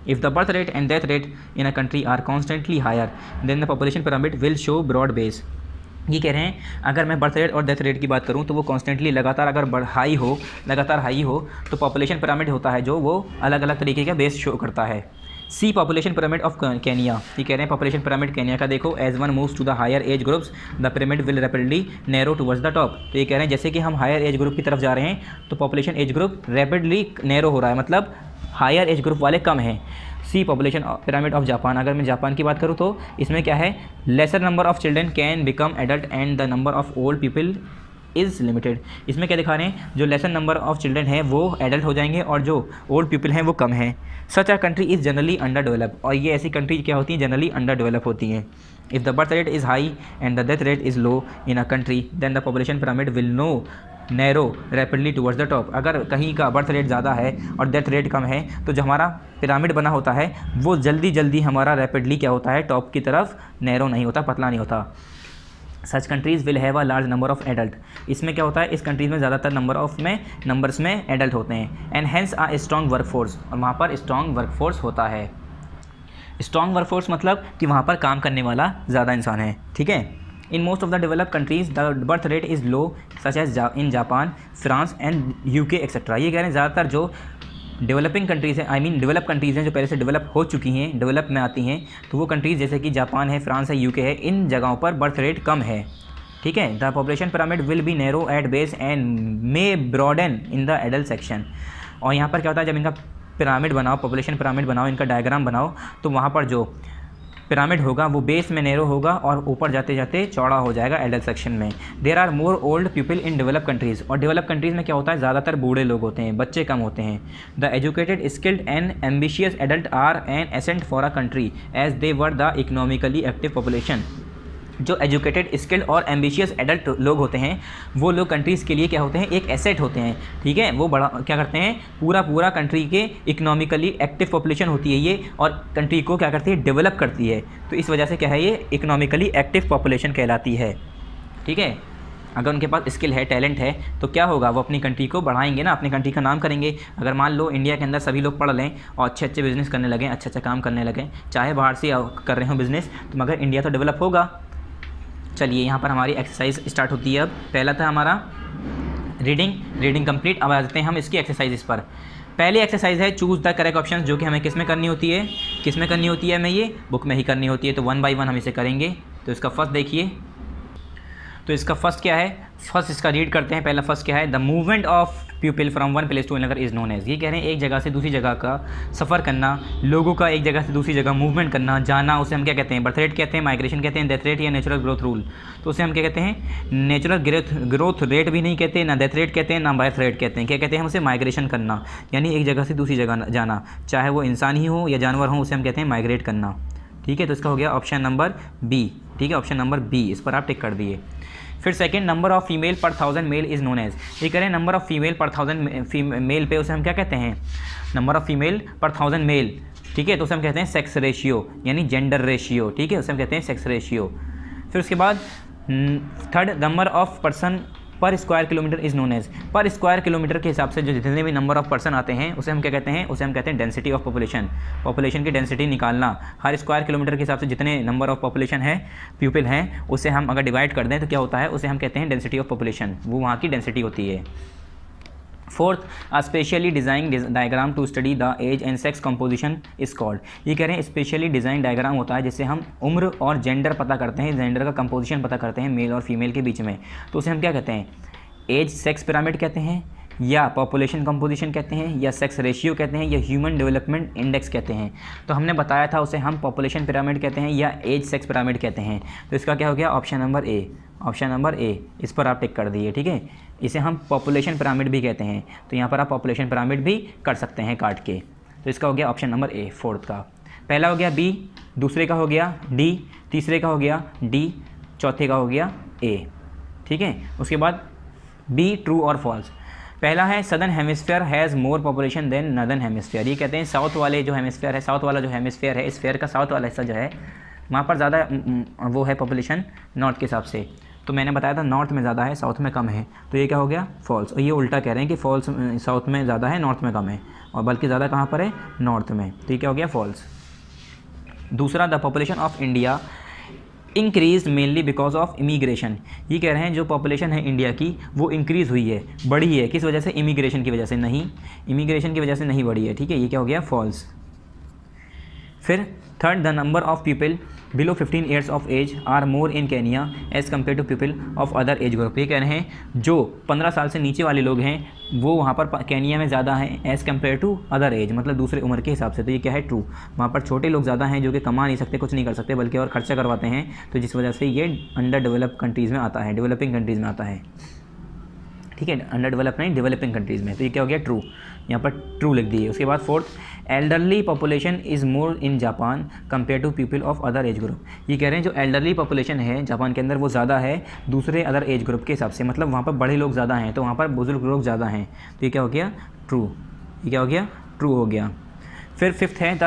If the birth rate and death rate in a country are constantly higher, then the population pyramid will show broad base। ये कह रहे हैं अगर मैं बर्थ रेट और डेथ रेट की बात करूँ तो वो कॉन्स्टेंटली लगातार अगर हाई हो तो पॉपुलेशन पिरामिड होता है जो वो अलग अलग तरीके का बेस शो करता है। See population pyramid of Kenya. ये कह रहे हैं पॉपुलेशन पिरामिड केनिया का देखो, as one moves to the higher age groups the pyramid will rapidly narrow towards the top. तो ये कह रहे हैं जैसे कि हम हायर एज ग्रुप की तरफ जा रहे हैं तो population age group rapidly narrow हो रहा है, मतलब हायर एज ग्रुप वाले कम हैं। सी पॉपुलेशन पिरामिड ऑफ जापान। अगर मैं जापान की बात करूँ तो इसमें क्या है, laser number of children can become adult and the number of old people is limited. इसमें क्या दिखा रहे हैं, जो लेसर नंबर ऑफ चिल्ड्रन है वो एडल्ट हो जाएंगे और जो ओल्ड पीपल हैं वो कम हैं। Such a country is generally under develop. और ये ऐसी कंट्री क्या होती हैं, जनरली अंडर डेवलप होती हैं। If the birth rate is high and the death rate is low in a country then the population pyramid will no narrow rapidly towards the top. अगर कहीं का बर्थ रेट ज़्यादा है और डेथ रेट कम है तो जो हमारा पिरामिड बना होता है वो जल्दी हमारा रैपिडली क्या होता है, टॉप की तरफ नैरो नहीं होता, पतला नहीं होता। Such countries will have a large number of adult. इसमें क्या होता है, इस कंट्रीज़ में ज़्यादातर नंबर्स में एडल्ट होते हैं। And hence a strong workforce, और वहाँ पर स्ट्रॉन्ग वर्कफोर्स होता है। स्ट्रॉन्ग वर्कफोर्स मतलब कि वहाँ पर काम करने वाला ज़्यादा इंसान है। ठीक है। In most of the developed countries, the birth rate is low, such as in Japan, France and UK etc। ये कह रहे हैं ज़्यादातर जो डेवलपिंग कंट्रीज़ हैं, डेवलप कंट्रीज़ हैं जो पहले से डेवलप हो चुकी हैं, डेवलप में आती हैं, तो वो कंट्रीज़ जैसे कि जापान है, फ्रांस है, यूके है, इन जगहों पर बर्थ रेट कम है। ठीक है। The population pyramid will be narrow at base and may broaden in the adult section. और यहाँ पर क्या होता है, जब इनका पिरामिड बनाओ, पॉपुलेशन पिरामिड बनाओ, इनका डायग्राम बनाओ, तो वहाँ पर जो पिरामिड होगा वो बेस में नैरो होगा और ऊपर जाते जाते चौड़ा हो जाएगा एडल्ट सेक्शन में। There are more old people in develop countries. और डेवलप कंट्रीज़ में क्या होता है, ज़्यादातर बूढ़े लोग होते हैं, बच्चे कम होते हैं। The educated skilled and ambitious adult are an asset for a country as they were the economically active population. जो एजुकेटेड, स्किल्ड और एम्बिशियस एडल्ट लोग होते हैं, वो लोग कंट्रीज़ के लिए क्या होते हैं, एक एसेट होते हैं। ठीक है, वो बड़ा क्या करते हैं, पूरा कंट्री के इकोनॉमिकली एक्टिव पॉपुलेशन होती है ये, और कंट्री को क्या करती है, डेवलप करती है। तो इस वजह से क्या है, ये इकोनॉमिकली एक्टिव पॉपुलेशन कहलाती है। ठीक है, अगर उनके पास स्किल है, टैलेंट है, तो क्या होगा, वो अपनी कंट्री को बढ़ाएंगे ना, अपनी कंट्री का नाम करेंगे। अगर मान लो इंडिया के अंदर सभी लोग पढ़ लें और अच्छे अच्छे बिज़नेस करने लगें, अच्छा काम करने लगें, चाहे बाहर से कर रहे हो बिज़नेस, तो मगर इंडिया तो डेवलप होगा। चलिए यहाँ पर हमारी एक्सरसाइज स्टार्ट होती है। अब पहला था हमारा रीडिंग कंप्लीट। अब आ जाते हैं हम इसकी एक्सरसाइज पर। पहली एक्सरसाइज है चूज़ द करेक्ट ऑप्शन, जो कि हमें किस में करनी होती है, हमें ये बुक में ही करनी होती है। तो 1 बाय 1 हम इसे करेंगे। तो इसका फर्स्ट देखिए, तो इसका फर्स्ट क्या है, फर्स्ट इसका रीड करते हैं। पहला फर्स्ट क्या है, the movement of people from one place to another is known as. ये कह रहे हैं एक जगह से दूसरी जगह का सफ़र करना, लोगों का एक जगह से दूसरी जगह मूवमेंट करना, जाना, उसे हम क्या कहते हैं, बर्थ रेट कहते हैं, माइग्रेशन कहते हैं, डेथ रेट या नेचुरल ग्रोथ रूल। तो उसे हम क्या कहते हैं, नेचुरल ग्रोथ रेट भी नहीं कहते, ना डेथ रेट कहते हैं, ना बर्थ रेट कहते हैं। क्या कहते हैं हम उसे, माइग्रेशन करना, यानी एक जगह से दूसरी जगह जाना, चाहे वो इंसान ही हो या जानवर हो, उसे हम कहते हैं माइग्रेट करना। ठीक है, तो इसका हो गया ऑप्शन नंबर बी। ठीक है, ऑप्शन नंबर बी, इस पर आप टिक कर दिए। फिर सेकंड, नंबर ऑफ फीमेल पर 1000 मेल इज़ नोन एज। ये कह रहे हैं नंबर ऑफ फीमेल पर 1000 मेल पे उसे हम क्या कहते हैं, नंबर ऑफ फीमेल पर 1000 मेल। ठीक है, तो उसे हम कहते हैं सेक्स रेशियो, यानी जेंडर रेशियो। ठीक है, उसे हम कहते हैं सेक्स रेशियो। फिर उसके बाद third, number of person per square kilometre is known as. पर स्क्वायर किलोमीटर के हिसाब से जो जितने भी नंबर ऑफ पर्सन आते हैं, उसे हम क्या कहते हैं, उसे हम कहते हैं डेंसिटी ऑफ पॉपुलेशन की डेंसिटी निकालना। हर स्क्वायर किलोमीटर के हिसाब से जितने नंबर ऑफ पॉपुलेशन है, पीपल हैं, उसे हम अगर डिवाइड कर दें तो क्या होता है, उसे हम कहते हैं डेंसिटी ऑफ पॉपुलेशन, वो वहाँ की डेंसिटी होती है। Fourth, a specially design diagram to study the age and sex composition is called. ये कह रहे हैं स्पेशली डिज़ाइन डायग्राम होता है जिससे हम उम्र और जेंडर पता करते हैं, जेंडर का कंपोजिशन पता करते हैं मेल और फीमेल के बीच में। तो उसे हम क्या कहते हैं, एज सेक्स पिरामिड कहते हैं, या पॉपुलेशन कंपोजिशन कहते हैं, या सेक्स रेशियो कहते हैं, या ह्यूमन डेवलपमेंट इंडेक्स कहते हैं। तो हमने बताया था उसे हम पॉपुलेशन पिरामिड कहते हैं या एज सेक्स पिरामिड कहते हैं। तो इसका क्या हो गया, option number A, option number A, इस पर आप टिक कर दिए। ठीक है, इसे हम पॉपुलेशन पिरामिड भी कहते हैं। तो यहाँ पर आप पॉपुलेशन पिरामिड भी कर सकते हैं काट के। तो इसका हो गया ऑप्शन नंबर ए, फोर्थ का। पहला हो गया बी, दूसरे का हो गया डी, तीसरे का हो गया डी, चौथे का हो गया ए। ठीक है, उसके बाद बी, ट्रू और फॉल्स। पहला है southern hemisphere has more population than northern hemisphere. ये कहते हैं साउथ वाले जो हेमिस्फीयर है, साउथ वाला जो हेमिस्फीयर है, स्फीयर का साउथ वाला हिस्सा जो है, वहाँ पर ज़्यादा वो है पॉपुलेशन नॉर्थ के हिसाब से। तो मैंने बताया था नॉर्थ में ज़्यादा है, साउथ में कम है। तो ये क्या हो गया, फॉल्स। और ये उल्टा कह रहे हैं कि फॉल्स साउथ में ज़्यादा है, नॉर्थ में कम है, और बल्कि ज़्यादा कहाँ पर है, नॉर्थ में। तो ये क्या हो गया, फॉल्स। दूसरा, the population of India increase mainly because of immigration. ये कह रहे हैं जो पॉपुलेशन है इंडिया की वो इंक्रीज़ हुई है, बढ़ी है, किस वजह से, इमिग्रेशन की वजह से। नहीं, इमिग्रेशन की वजह से नहीं बढ़ी है। ठीक है, ये क्या हो गया, फॉल्स। फिर third, the number of people below 15 years of age are more in Kenya as compare to people of other age group. ये कह रहे हैं जो 15 साल से नीचे वाले लोग हैं वो वहाँ पर केनिया में ज़्यादा हैं as compare to other age, मतलब दूसरे उम्र के हिसाब से। तो ये क्या है, ट्रू। वहाँ पर छोटे लोग ज़्यादा हैं जो कि कमा नहीं सकते, कुछ नहीं कर सकते, बल्कि और खर्चा करवाते हैं। तो जिस वजह से ये अंडर डेवलप कंट्रीज़ में आता है, डेवलपिंग कंट्रीज़ में आता है। ठीक है, अंडर डेवलप नहीं, डेवलपिंग कंट्रीज़ में। तो ये क्या हो गया, ट्रू। यहाँ पर ट्रू लिख दिए। उसके बाद fourth, elderly population is more in Japan compare to people of other age group. ये कह रहे हैं जो एल्डरली पॉपुलेशन है जापान के अंदर वो ज़्यादा है दूसरे अदर एज ग्रुप के हिसाब से, मतलब वहाँ पर बड़े लोग ज़्यादा हैं, तो वहाँ पर बुजुर्ग लोग ज़्यादा हैं। तो ये क्या हो गया, ट्रू। ये क्या हो गया, ट्रू हो गया। फिर फिफ्थ है the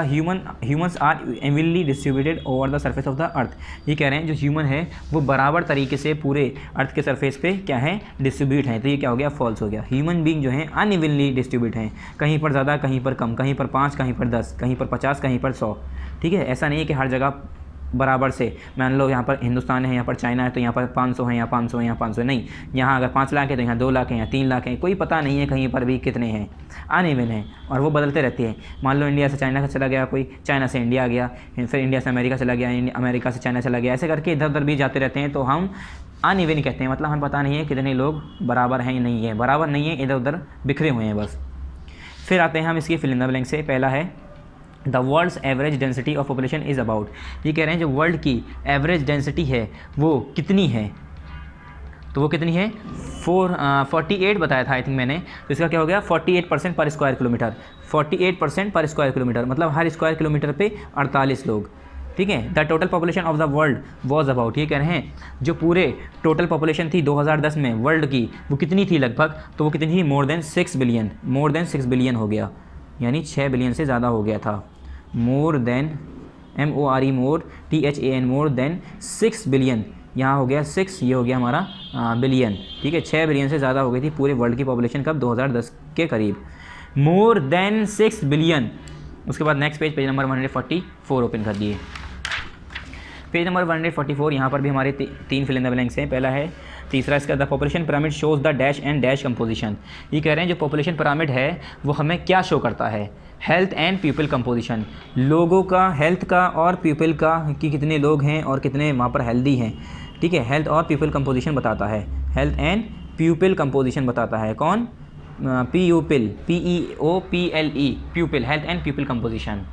humans are evenly distributed over the surface of the earth. ये कह रहे हैं जो ह्यूमन है वो बराबर तरीके से पूरे अर्थ के सरफेस पे क्या है, डिस्ट्रीब्यूट हैं। तो ये क्या हो गया, फॉल्स हो गया। ह्यूमन बीइंग जो हैं अनइवनली डिस्ट्रीब्यूट हैं, कहीं पर ज़्यादा, कहीं पर कम, कहीं पर 5, कहीं पर 10, कहीं पर 50, कहीं पर 100। ठीक है, ऐसा नहीं है कि हर जगह बराबर से, मान लो यहाँ पर हिंदुस्तान है, यहाँ पर चाइना है, तो यहाँ पर 500 है, यहाँ 500 है, यहाँ 500 है। नहीं, यहाँ अगर 5 लाख है तो यहाँ 2 लाख है, यहाँ 3 लाख है, कोई पता नहीं है कहीं पर भी कितने हैं, अनइवन है और वो बदलते रहते हैं। मान लो इंडिया से चाइना चला गया कोई, चाइना से इंडिया आ गया, फिर इंडिया से अमेरिका चला गया, अमेरिका से चाइना चला गया, ऐसे करके इधर उधर भी जाते रहते हैं। तो हम अनइवन कहते हैं, मतलब हमें पता नहीं है कितने लोग बराबर हैं, नहीं है, बराबर नहीं है, इधर उधर बिखरे हुए हैं बस। फिर आते हैं हम इसकी फिल इन द ब्लैंक से। पहला है the world's average density of population is about. ये कह रहे हैं जो वर्ल्ड की एवरेज डेंसिटी है वो कितनी है, तो वो कितनी है, 48 बताया था आई थिंक मैंने। तो इसका क्या हो गया, 48% पर स्क्वायर किलोमीटर। 48% पर स्क्वायर किलोमीटर, मतलब हर स्क्वायर किलोमीटर पे 48 लोग। ठीक है। The total population of the world was about, ये कह रहे हैं जो पूरे टोटल पॉपुलेशन थी 2010 में वर्ल्ड की, वो कितनी थी लगभग, तो वो कितनी थी, more than 6 billion, more than 6 billion हो गया, यानी 6 बिलियन से ज़्यादा हो गया था। मोर देन MORE मोर THAN मोर देन 6 बिलियन, यहाँ हो गया 6, ये हो गया हमारा बिलियन, ठीक है। 6 बिलियन से ज़्यादा हो गई थी पूरे वर्ल्ड की पॉपुलेशन कब, 2010 के करीब, मोर देन 6 बिलियन। उसके बाद नेक्स्ट पेज नंबर 144 ओपन कर दिए। पेज नंबर 144, यहाँ पर भी हमारे 3 फिल इन द ब्लैंक्स हैं। पहला है, तीसरा इसका, the population pyramid shows the dash and dash composition. ये कह रहे हैं जो पॉपुलेशन पिरामिड है वो हमें क्या शो करता है, हेल्थ एंड पीपल कंपोजिशन, लोगों का, हेल्थ का और पीपल का, कि कितने लोग हैं और कितने वहाँ पर हेल्दी हैं, ठीक है। हेल्थ और पीपल कंपोजिशन बताता है, हेल्थ एंड पीपल कंपोजिशन बताता है कौन, PUPIL, PEOPLE, pupil, health and people composition.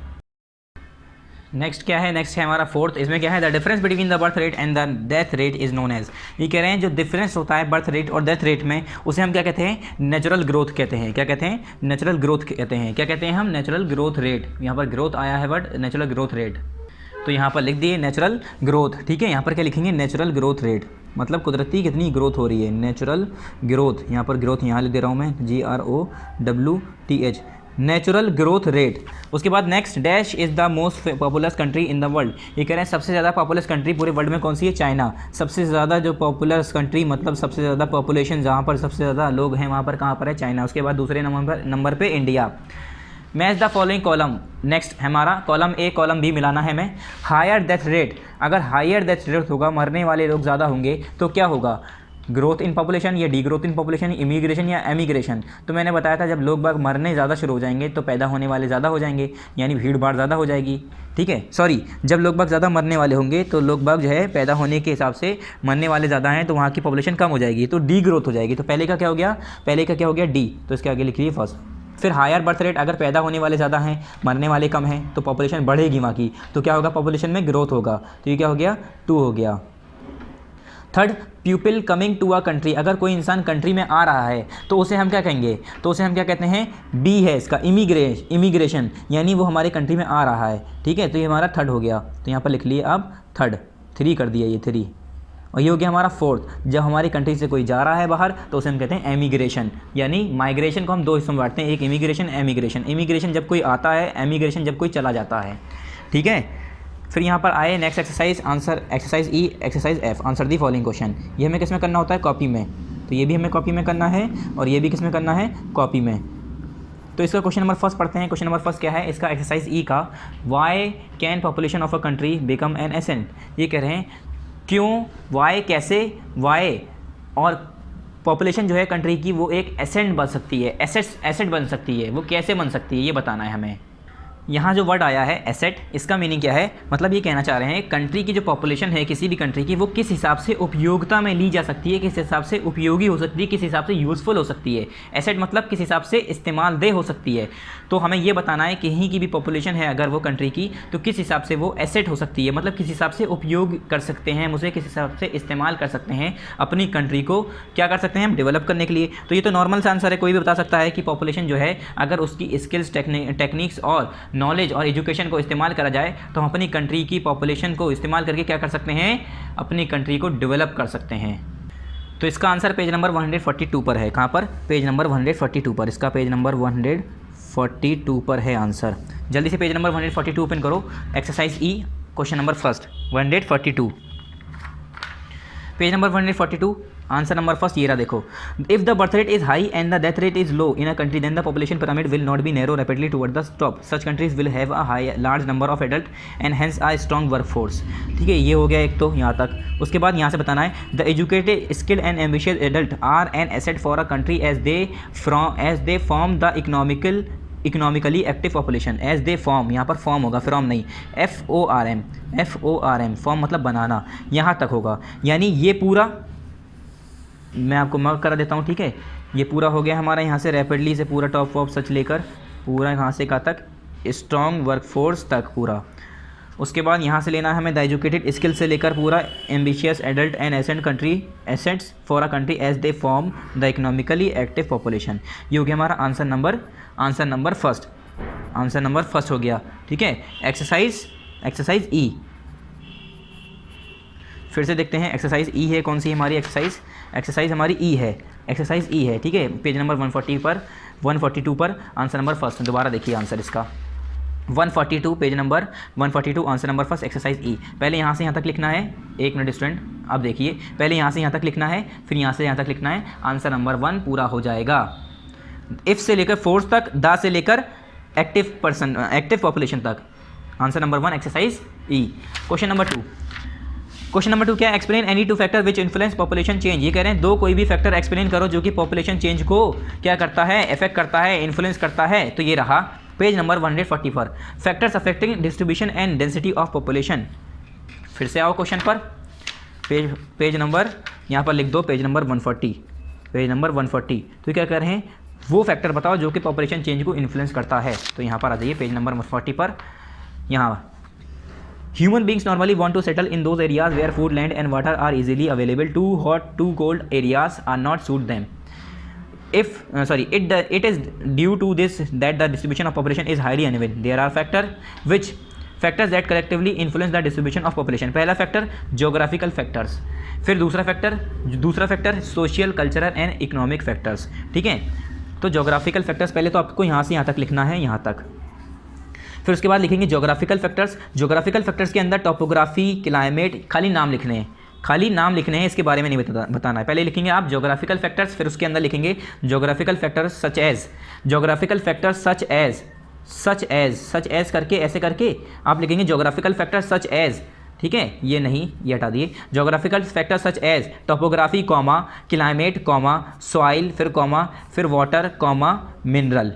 Next क्या है, नेक्स्ट है हमारा 4th, इसमें क्या है, the difference between the birth rate and the death rate is known as. ये कह रहे हैं जो डिफरेंस होता है बर्थ रेट और डेथ रेट में, उसे हम क्या कहते हैं, नेचुरल ग्रोथ कहते हैं। क्या कहते हैं, नेचुरल ग्रोथ कहते हैं। क्या कहते हैं हम, नेचुरल ग्रोथ रेट। यहाँ पर ग्रोथ आया है वर्ड, नेचुरल ग्रोथ रेट, तो यहाँ पर लिख दिए नेचुरल ग्रोथ, ठीक है। यहाँ पर क्या लिखेंगे, नेचुरल ग्रोथ रेट, मतलब कुदरती कितनी ग्रोथ हो रही है, नेचुरल ग्रोथ। यहाँ पर ग्रोथ यहाँ लिख दे रहा हूँ मैं, GROWTH, नेचुरल ग्रोथ रेट। उसके बाद next, dash is the most populous country in the world. ये कह रहे हैं सबसे ज़्यादा पॉपुलस कंट्री पूरे वर्ल्ड में कौन सी है, चाइना। सबसे ज़्यादा जो पॉपुलस कंट्री, मतलब सबसे ज़्यादा पॉपुलेशन, जहाँ पर सबसे ज़्यादा लोग हैं वहाँ पर कहाँ पर है, चाइना। उसके बाद दूसरे नंबर पर India. Match the following column, next हमारा कॉलम A कॉलम B मिलाना है हमें। हायर डेथ रेट, अगर हायर डेथ रेट होगा, मरने वाले लोग ज़्यादा होंगे, तो क्या होगा, ग्रोथ इन पॉपुलेशन या D growth in population, immigration या एमिग्रेशन। तो मैंने बताया था जब लोग बाग मरने ज़्यादा शुरू हो जाएंगे तो पैदा होने वाले ज़्यादा हो जाएंगे, यानी भीड़ भाड़ ज़्यादा हो जाएगी, ठीक है। सॉरी, जब लोग बाग ज़्यादा मरने वाले होंगे तो लोग बाग जो है पैदा होने के हिसाब से मरने वाले ज़्यादा हैं, तो वहाँ की पॉपुलेशन कम हो जाएगी, तो डी ग्रोथ हो जाएगी। तो पहले का क्या हो गया, पहले का क्या हो गया, डी, तो इसके आगे लिखिए फर्स्ट। फिर हायर बर्थ रेट, अगर पैदा होने वाले ज़्यादा हैं, मरने वाले कम हैं, तो पॉपुलेशन बढ़ेगी वहाँ की, तो क्या होगा, पॉपुलेशन में ग्रोथ होगा, तो ये क्या हो गया, 2 हो गया। Third, people coming to a country, अगर कोई इंसान कंट्री में आ रहा है तो उसे हम क्या कहेंगे, तो उसे हम क्या कहते हैं, बी है इसका, इमिग्रेशन, यानी वो हमारे कंट्री में आ रहा है, ठीक है। तो ये हमारा थर्ड हो गया, तो यहाँ पर लिख लिए अब थर्ड, 3 कर दिया ये 3, और ये हो गया हमारा 4th, जब हमारी कंट्री से कोई जा रहा है बाहर तो उसे हम कहते हैं एमिग्रेशन, यानी माइग्रेशन को हम 2 हिस्सों में बांटते हैं, एक इमिग्रेशन, एमिग्रेशन। इमिग्रेशन जब कोई आता है, एमिग्रेशन जब कोई चला जाता है, ठीक है। फिर यहाँ पर आए next exercise, answer exercise E, exercise F, answer the following question. ये हमें किस में करना होता है, कॉपी में, तो ये भी हमें कॉपी में करना है और ये भी किस में करना है, कॉपी में। तो इसका क्वेश्चन नंबर फर्स्ट पढ़ते हैं। क्वेश्चन नंबर फर्स्ट क्या है इसका, एक्सरसाइज E का, why can population of a country become an asset. ये कह रहे हैं क्यों, वाई कैसे, वाई और पॉपुलेशन जो है कंट्री की वो एक एसेंट बन सकती है, एसेट बन सकती है, वो कैसे बन सकती है ये बताना है हमें। यहाँ जो वर्ड आया है एसेट, इसका मीनिंग क्या है, मतलब ये कहना चाह रहे हैं कंट्री की जो पॉपुलेशन है किसी भी कंट्री की, वो किस हिसाब से उपयोगिता में ली जा सकती है, किस हिसाब से उपयोगी हो सकती है, किस हिसाब से यूज़फुल हो सकती है। एसेट मतलब किस हिसाब से इस्तेमाल दे हो सकती है। तो हमें ये बताना है कहीं की भी पॉपुलेशन है अगर वो कंट्री की, तो किस हिसाब से वो एसेट हो सकती है, मतलब किस हिसाब से उपयोग कर सकते हैं, उसे किस हिसाब से इस्तेमाल कर सकते हैं, अपनी कंट्री को क्या कर सकते हैं हम, डेवलप करने के लिए। तो ये तो नॉर्मल सा आंसर है, कोई भी बता सकता है कि पॉपुलेशन जो है अगर उसकी स्किल्स, टेक्निक्स और नॉलेज और एजुकेशन को इस्तेमाल करा जाए तो हम अपनी कंट्री की पॉपुलेशन को इस्तेमाल करके क्या कर सकते हैं, अपनी कंट्री को डेवलप कर सकते हैं। तो इसका आंसर पेज नंबर 142 पर है। कहाँ पर, पेज नंबर 142 पर, इसका पेज नंबर 142 पर है आंसर। जल्दी से पेज नंबर 142 ओपन करो, exercise E question number first 142, page number 142, answer number first ये रहा देखो। If the birth rate is high and the death rate is low in a country then the population pyramid will not be narrow rapidly toward the top, such countries will have a high large number of adult and hence a strong work force. ठीक है, ये हो गया एक तो यहाँ तक। उसके बाद यहाँ से बताना है the educated skilled and ambitious adult are an asset for a country as they form the economically active population, as they form, यहाँ पर फॉर्म होगा, फ्रॉम नहीं, FORM, फॉर्म मतलब बनाना, यहाँ तक होगा। यानी ये पूरा मैं आपको मार्क करा देता हूँ, ठीक है। ये पूरा हो गया हमारा यहाँ से रैपिडली से पूरा टॉप वॉप सच लेकर पूरा यहाँ से कहाँ तक, स्ट्रॉन्ग वर्कफोर्स तक पूरा। उसके बाद यहाँ से लेना है हमें द एजुकेटेड स्किल से लेकर पूरा ambitious adult and asset country assets for a country as they form the economically active population. ये हो गया हमारा आंसर नंबर फर्स्ट हो गया, ठीक है। एक्सरसाइज E फिर से देखते हैं एक्सरसाइज ई है, कौन सी हमारी एक्सरसाइज हमारी ई है, एक्सरसाइज ई है, ठीक है, पेज नंबर 142 पर आंसर नंबर फर्स्ट। दोबारा देखिए आंसर इसका 142, page number 142, answer number first, exercise ई। पहले यहाँ से यहाँ तक लिखना है, एक मिनट स्टूडेंट, अब देखिए, पहले यहाँ से यहाँ तक लिखना है, फिर यहाँ से यहाँ तक लिखना है, आंसर नंबर 1 पूरा हो जाएगा। इफ से लेकर फोर्स तक, द से लेकर एक्टिव पॉपुलेशन तक, आंसर नंबर 1 एक्सरसाइज ई। क्वेश्चन नंबर 2 क्या है? Explain any two factor which influence population change. ये कह रहे हैं दो कोई भी फैक्टर एक्सप्लेन करो जो कि पॉपुलेशन चेंज को क्या करता है, इफेक्ट करता है, इन्फ्लुएंस करता है। तो ये रहा page number 144, factors affecting distribution and density of population. फिर से आओ क्वेश्चन पर, पेज नंबर यहाँ पर लिख दो, पेज नंबर 140। तो क्या कह रहे हैं, वो फैक्टर बताओ जो कि पॉपुलेशन चेंज को इन्फ्लुएंस करता है। तो यहाँ पर आ जाइए पेज नंबर 140 पर। यहाँ human beings normally want to settle in those areas where food, land and water are easily available. Too hot, too cold areas are not suit them. It is due to this that the distribution of population is highly uneven. There are factors that collectively influence the distribution of population. पहला फैक्टर geographical factors, फिर दूसरा factor social, cultural and economic factors, ठीक है। तो geographical factors पहले तो आपको यहाँ से यहाँ तक लिखना है, यहाँ तक, फिर उसके बाद लिखेंगे geographical factors के अंदर टोपोग्राफी, क्लाइमेट, खाली नाम लिखने हैं, इसके बारे में नहीं बताना है। पहले लिखेंगे आप जोग्राफिकल फैक्टर्स, फिर उसके अंदर लिखेंगे जोग्राफिकल फैक्टर्स सच एज करके, ऐसे करके आप लिखेंगे जोग्राफिकल फैक्टर्स सच एज, ठीक है, ये नहीं, ये हटा दिए। Geographical factors such as topography, comma, climate, comma, soil, फिर वाटर, कॉमा, मिनरल,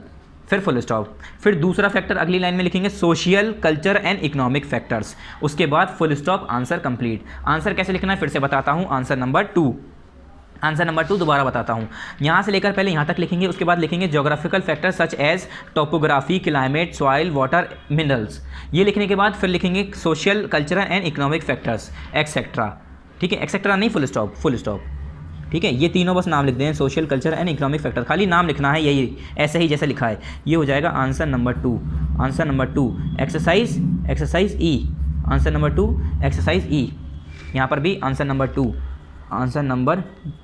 फिर फुल स्टॉप। फिर दूसरा फैक्टर अगली लाइन में लिखेंगे social, culture and economic factors, उसके बाद full stop, answer complete. Answer कैसे लिखना है फिर से बताता हूँ, आंसर नंबर 2 दोबारा बताता हूँ। यहाँ से लेकर पहले यहाँ तक लिखेंगे, उसके बाद लिखेंगे geographical factors such as topography, climate, soil, water, minerals. ये लिखने के बाद फिर लिखेंगे social, cultural and economic factors etcetera, ठीक है, एक्सेट्रा नहीं, फुल स्टॉप, ठीक है। ये तीनों बस नाम लिख दें, social, culture and economic factor, खाली नाम लिखना है, यही ऐसे ही जैसे लिखा है। ये हो जाएगा answer number 2 exercise E, answer number 2 exercise ई। यहाँ पर भी आंसर नंबर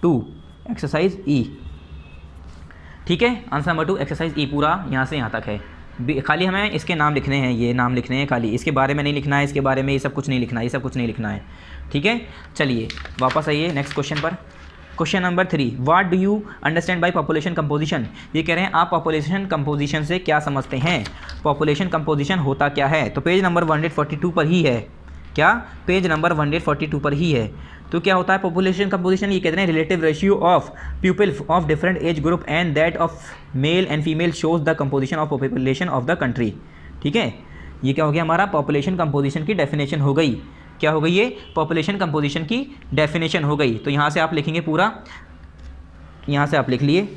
2 एक्सरसाइज ई, ठीक है। आंसर नंबर 2 एक्सरसाइज ई पूरा यहाँ से यहाँ तक है। खाली हमें इसके नाम लिखने हैं, ये नाम लिखने हैं खाली, इसके बारे में नहीं लिखना है, इसके बारे में ये सब कुछ नहीं लिखना है, ठीक है। चलिए वापस आइए नेक्स्ट क्वेश्चन पर। Question number 3, what do you understand by population composition. ये कह रहे हैं आप पॉपुलेशन कंपोजिशन से क्या समझते हैं, पॉपुलेशन कंपोजिशन होता क्या है। तो पेज नंबर 142 पर ही है, क्या पेज नंबर 142 पर ही है। तो क्या होता है पॉपुलेशन कंपोजिशन, ये कहते हैं relative ratio of people of different age group and that of male and female shows the composition of population of the country, ठीक है। ये क्या हो गया हमारा, पॉपुलेशन कंपोजिशन की डेफिनेशन हो गई। क्या हो गई ये, पॉपुलेशन कंपोजिशन की डेफिनेशन हो गई। तो यहाँ से आप लिखेंगे पूरा, यहाँ से आप लिख लिए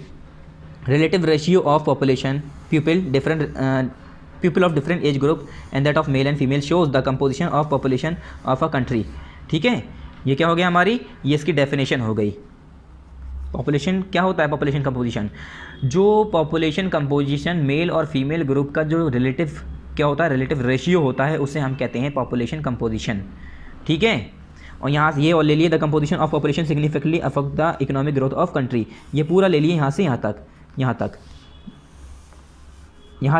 relative ratio of population people of different age group and that of male and female shows the composition of population of a country, ठीक है। ये क्या हो गया हमारी, ये इसकी डेफिनेशन हो गई। पॉपुलेशन क्या होता है, पॉपुलेशन कंपोजिशन, जो पॉपुलेशन कंपोजिशन मेल और फीमेल ग्रुप का जो रिलेटिव क्या होता है, रिलेटिव रेशियो होता है, उसे हम कहते हैं पॉपुलेशन कंपोजिशन, ठीक है। और यहाँ ये और ले लिए the composition of population significantly affect the economic growth of country, ये पूरा ले लिए यहाँ से यहाँ तक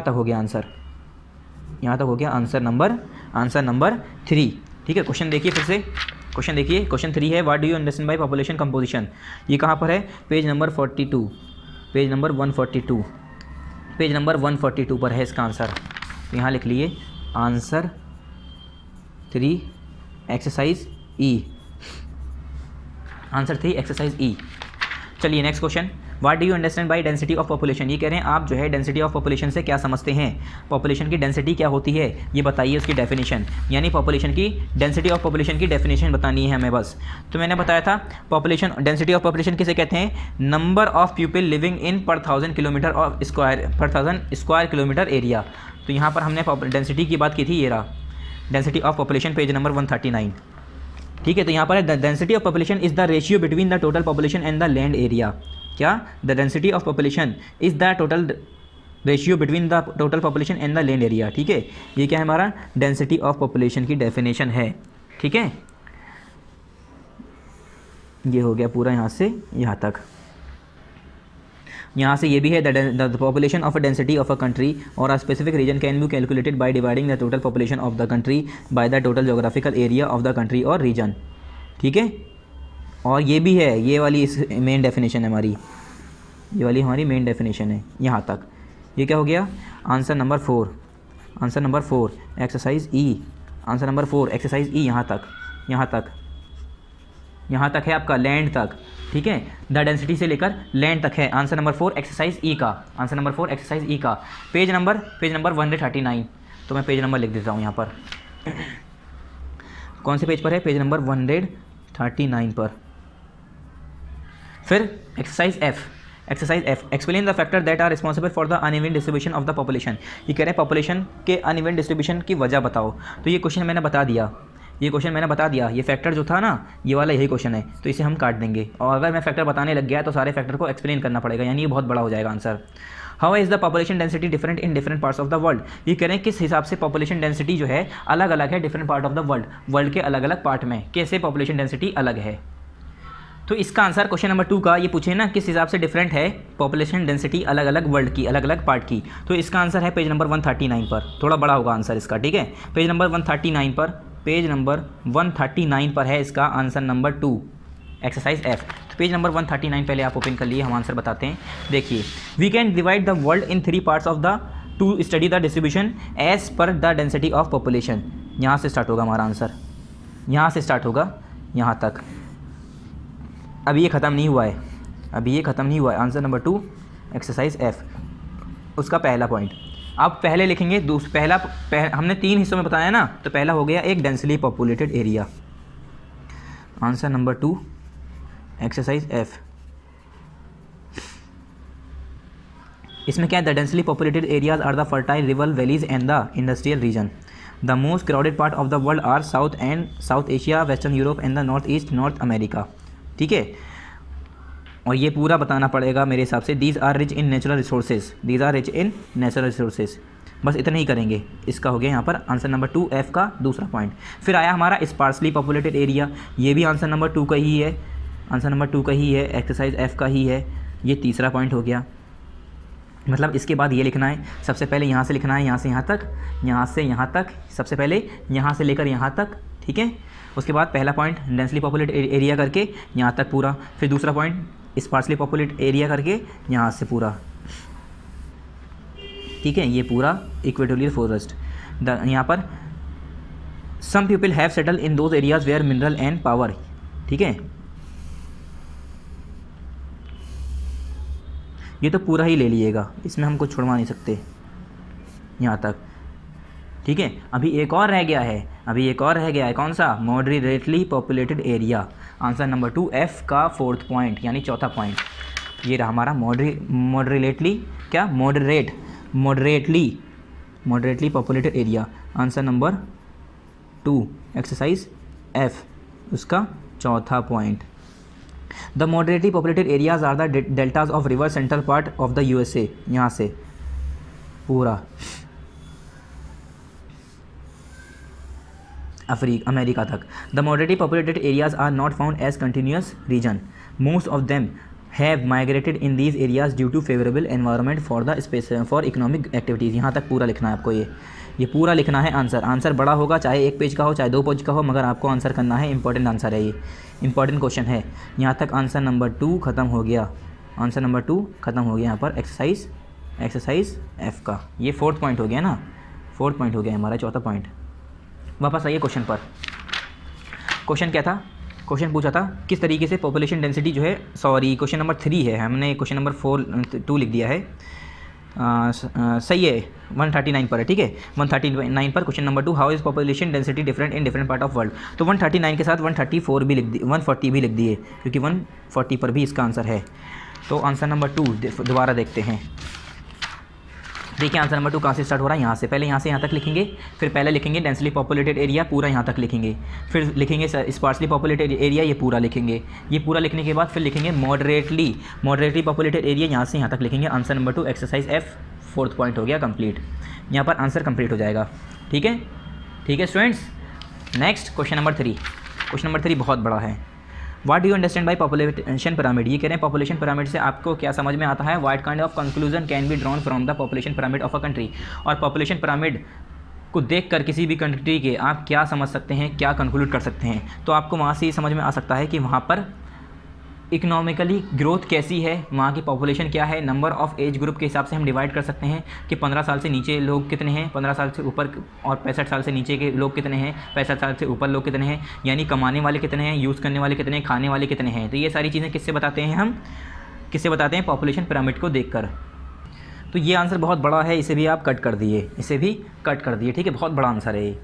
हो गया आंसर, यहाँ तक हो गया आंसर नंबर 3, ठीक है। क्वेश्चन देखिए फिर से, क्वेश्चन 3 है, what do you understand by population composition. ये कहाँ पर है, पेज नंबर 142 पर है इसका आंसर। तो यहाँ लिख लिए answer 3 exercise E, answer 3 exercise E. चलिए next question, what do you understand by density of population. ये कह रहे हैं आप जो है डेंसिटी ऑफ पॉपुलेशन से क्या समझते हैं, पॉपुलेशन की डेंसिटी क्या होती है ये बताइए, उसकी डेफिनेशन, यानी पॉपुलेशन की डेंसिटी ऑफ पॉपुलेशन की डेफिनेशन बतानी है हमें बस। तो मैंने बताया था पॉपुलेशन, डेंसिटी ऑफ पॉपुलेशन किसे कहते हैं, नंबर ऑफ पीपल लिविंग इन पर 1000 किलोमीटर ऑफ स्क्वायर, पर 1000 स्क्वायर किलोमीटर एरिया। तो यहाँ पर हमने डेंसिटी की बात की थी, ये रहा density of population, page number 139, ठीक है। तो यहाँ पर density of population is the ratio between the total population and the land area. क्या, the density of population is the total ratio between the total population and the land area, ठीक है। ये क्या है हमारा डेंसिटी ऑफ पॉपुलेशन की डेफिनेशन है, ठीक है। ये हो गया पूरा यहाँ से यहाँ तक। यहाँ से ये भी है the population of a density of a country और a specific region can be calculated by dividing the total population of the country by the total geographical area of the country और रीजन। ठीक है, और ये भी है, ये वाली इस मेन डेफिनेशन है हमारी, ये वाली हमारी मेन डेफिनेशन है यहाँ तक। ये क्या हो गया, answer number 4, answer number 4 exercise E, answer number 4 exercise ई। यहाँ तक, यहाँ तक, यहाँ तक है आपका लैंड तक। ठीक है, द डेंसिटी से लेकर लैंड तक है आंसर नंबर 4 एक्सरसाइज ई का, आंसर नंबर 4 एक्सरसाइज ई का। पेज नंबर 139, तो मैं पेज नंबर लिख देता हूँ यहाँ पर। कौन से पेज पर है, पेज नंबर 139 पर। फिर exercise F, exercise F, explain the factor that are responsible for the uneven distribution of the population. ये कह रहे हैं पॉपुलेशन के अनइवन डिस्ट्रीब्यूशन की वजह बताओ। तो ये क्वेश्चन मैंने बता दिया, ये क्वेश्चन मैंने बता दिया, ये फैक्टर जो था ना, ये वाला यही क्वेश्चन है, तो इसे हम काट देंगे। और अगर मैं फैक्टर बताने लग गया तो सारे फैक्टर को एक्सप्लेन करना पड़ेगा, यानी ये बहुत बड़ा हो जाएगा answer. How is the population density different in different parts of the world. ये कह रहे हैं किस हिसाब से पॉपुलेशन डेंसिटी जो है अलग अलग है different part of the world, world के अलग अलग पार्ट में कैसे पॉपुलेशन डेंसिटी अलग है। तो इसका आंसर क्वेश्चन नंबर 2 का ये पूछे ना, किस हिसाब से डिफरेंट है पॉपुलेशन डेंसिटी अलग अलग वर्ल्ड की, अलग अलग पार्ट की, तो इसका आंसर है पेज नंबर 139 पर। थोड़ा बड़ा होगा आंसर इसका, ठीक है, पेज नंबर 139 पर, पेज नंबर 139 पर है इसका आंसर नंबर 2 एक्सरसाइज एफ। तो पेज नंबर 139 पहले आप ओपन कर लिए, हम आंसर बताते हैं। देखिए, we can divide the world in 3 parts of the to study the distribution as per the density of population. यहाँ से स्टार्ट होगा हमारा आंसर, यहाँ से स्टार्ट होगा यहाँ तक। अभी ये ख़त्म नहीं हुआ है, अभी ये ख़त्म नहीं हुआ है। आंसर नंबर 2 एक्सरसाइज एफ, उसका पहला पॉइंट आप पहले लिखेंगे। हमने 3 हिस्सों में बताया ना, तो पहला हो गया एक densely populated area, answer number 2 exercise F. इसमें क्या है, the densely populated areas are the fertile river valleys and the industrial region. The most crowded part of the world are South Asia, Western Europe and the north east North America. ठीक है, और ये पूरा बताना पड़ेगा मेरे हिसाब से। These are rich in natural resources, these are rich in natural resources. बस इतना ही करेंगे, इसका हो गया यहाँ पर आंसर नंबर 2 एफ का दूसरा पॉइंट। फिर आया हमारा स्पार्सली पॉपुलेटेड एरिया, ये भी आंसर नंबर 2 का ही है, आंसर नंबर 2 का ही है, एक्सरसाइज एफ का ही है। ये तीसरा पॉइंट हो गया, मतलब इसके बाद ये लिखना है, सबसे पहले यहाँ से लिखना है, यहाँ से यहाँ तक, यहाँ से यहाँ तक, सबसे पहले यहाँ से लेकर यहाँ तक। ठीक है, उसके बाद पहला पॉइंट डेंसली पॉपुलेटेड एरिया करके यहाँ तक पूरा, फिर दूसरा पॉइंट स्पार्सली पॉपुलेटेड एरिया करके यहाँ से पूरा। ठीक है, ये पूरा इक्वेटोरियल फॉरेस्ट। यहाँ पर some people have settle in those areas where mineral and power. ठीक है, ये तो पूरा ही ले लीजिएगा, इसमें हम कुछ छुड़वा नहीं सकते यहाँ तक। ठीक है, अभी एक और रह गया है, अभी एक और रह गया है, कौन सा, moderately populated area, answer number 2 F का 4th पॉइंट, यानी चौथा पॉइंट। ये रहा हमारा मॉडरेटली क्या, moderately populated area, answer number 2 exercise F, उसका चौथा point. The moderately populated areas are the deltas of river central part of the USA, यहाँ से पूरा अमेरिका तक। The moderately populated areas are not found as continuous region, most of them have migrated in these areas due to favourable environment for the space for economic activities. यहाँ तक पूरा लिखना है आपको, ये पूरा लिखना है आंसर। आंसर बड़ा होगा, चाहे 1 पेज का हो चाहे 2 पेज का हो, मगर आपको आंसर करना है, इंपॉर्टेंट आंसर है, ये इंपॉर्टेंट क्वेश्चन है। यहाँ तक आंसर नंबर 2 ख़त्म हो गया, आंसर नंबर 2 ख़त्म हो गया यहाँ पर एक्सरसाइज एफ का। ये 4th पॉइंट हो गया ना, 4th पॉइंट हो गया हमारा, चौथा पॉइंट। वापस आइए क्वेश्चन पर। क्वेश्चन क्या था, क्वेश्चन पूछा था किस तरीके से पॉपुलेशन डेंसिटी जो है, सॉरी क्वेश्चन नंबर 3 है, हमने क्वेश्चन नंबर 2 लिख दिया है। सही है, 139 पर है। ठीक है, 139 पर question number 2, how is population density different in different part of world. तो 139 के साथ 134 भी लिख दी, 140 भी लिख दिए, क्योंकि 140 पर भी इसका आंसर है। तो आंसर नंबर 2 दोबारा देखते हैं। देखिए आंसर नंबर 2 कहाँ से स्टार्ट हो रहा है, यहाँ से। पहले यहाँ से यहाँ तक लिखेंगे, फिर पहले लिखेंगे डेंसली पॉपुलेटेड एरिया, पूरा यहाँ तक लिखेंगे, फिर लिखेंगे स्पार्सली पॉपुलेटेड एरिया, ये पूरा लिखेंगे। ये पूरा लिखने के बाद फिर लिखेंगे मॉडरेटली पॉपुलेटेड एरिया, यहाँ से यहाँ तक लिखेंगे। Answer number 2 exercise F 4th point हो गया कंप्लीट। यहाँ पर आंसर कंप्लीट हो जाएगा। ठीक है students. Next question number 3, question number 3 बहुत बड़ा है। What do you understand by population pyramid, ये कह रहे हैं पॉपुलेशन पिरामिड से आपको क्या समझ में आता है। What kind of conclusion can be drawn from the population pyramid of a country, और पॉपुलेशन पिरामिड को देखकर किसी भी कंट्री के आप क्या समझ सकते हैं, क्या कंक्लूड कर सकते हैं। तो आपको वहाँ से ये समझ में आ सकता है कि वहाँ पर इकोनॉमिकली ग्रोथ कैसी है, वहाँ की पॉपुलेशन क्या है। नंबर ऑफ़ एज ग्रुप के हिसाब से हम डिवाइड कर सकते हैं कि 15 साल से नीचे लोग कितने हैं, 15 साल से ऊपर, और 65 साल से नीचे के लोग कितने हैं, 65 साल से ऊपर लोग कितने हैं, यानी कमाने वाले कितने हैं, यूज़ करने वाले कितने हैं, खाने वाले कितने हैं। तो ये सारी चीज़ें किससे बताते हैं हम, किससे बताते हैं, पॉपुलेशन पिरामिड को देखकर। तो ये आंसर बहुत बड़ा है, इसे भी आप कट कर दिए, इसे भी कट कर दिए, ठीक है, बहुत बड़ा आंसर है ये।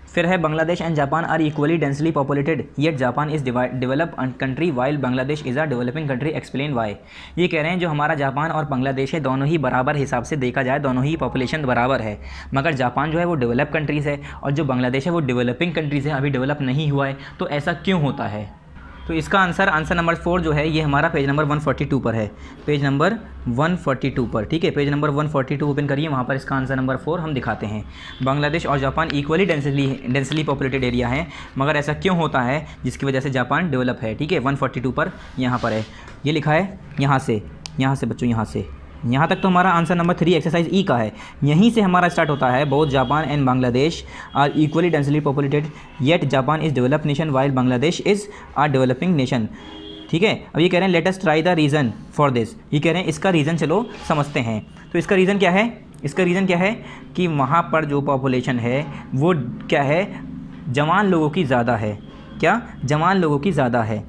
फिर है Bangladesh and Japan are equally densely populated yet Japan is develop country while Bangladesh is a developing country, explain why. ये कह रहे हैं जो हमारा जापान और बांग्लादेश है दोनों ही बराबर हिसाब से देखा जाए, दोनों ही पॉपुलेशन बराबर है, मगर जापान जो है वो डेवलप कंट्रीज़ है और जो बांग्लादेश है वो डेवलपिंग कंट्रीज़ है, अभी डेवलप नहीं हुआ है। तो ऐसा क्यों होता है? तो इसका आंसर नंबर 4 जो है ये हमारा पेज नंबर 142 पर है, पेज नंबर 142 पर, ठीक है। पेज नंबर 142 ओपन करिए, वहाँ पर इसका आंसर नंबर 4 हम दिखाते हैं। बांग्लादेश और Japan equally densely populated area है, मगर ऐसा क्यों होता है जिसकी वजह से जापान डेवलप है, ठीक है। 142 पर यहाँ पर है, ये लिखा है यहाँ से बच्चों, यहाँ तक तो हमारा आंसर नंबर 3 एक्सरसाइज ई का है। यहीं से हमारा स्टार्ट होता है, both Japan and Bangladesh are equally densely populated yet Japan is developed nation while Bangladesh is are developing nation, ठीक है। अब ये कह रहे हैं let us try the reason for this, ये कह रहे हैं इसका रीज़न चलो समझते हैं। तो इसका रीज़न क्या है? इसका रीज़न क्या है कि वहाँ पर जो पॉपुलेशन है वो क्या है, जवान लोगों की ज़्यादा है, क्या जवान लोगों की ज़्यादा है,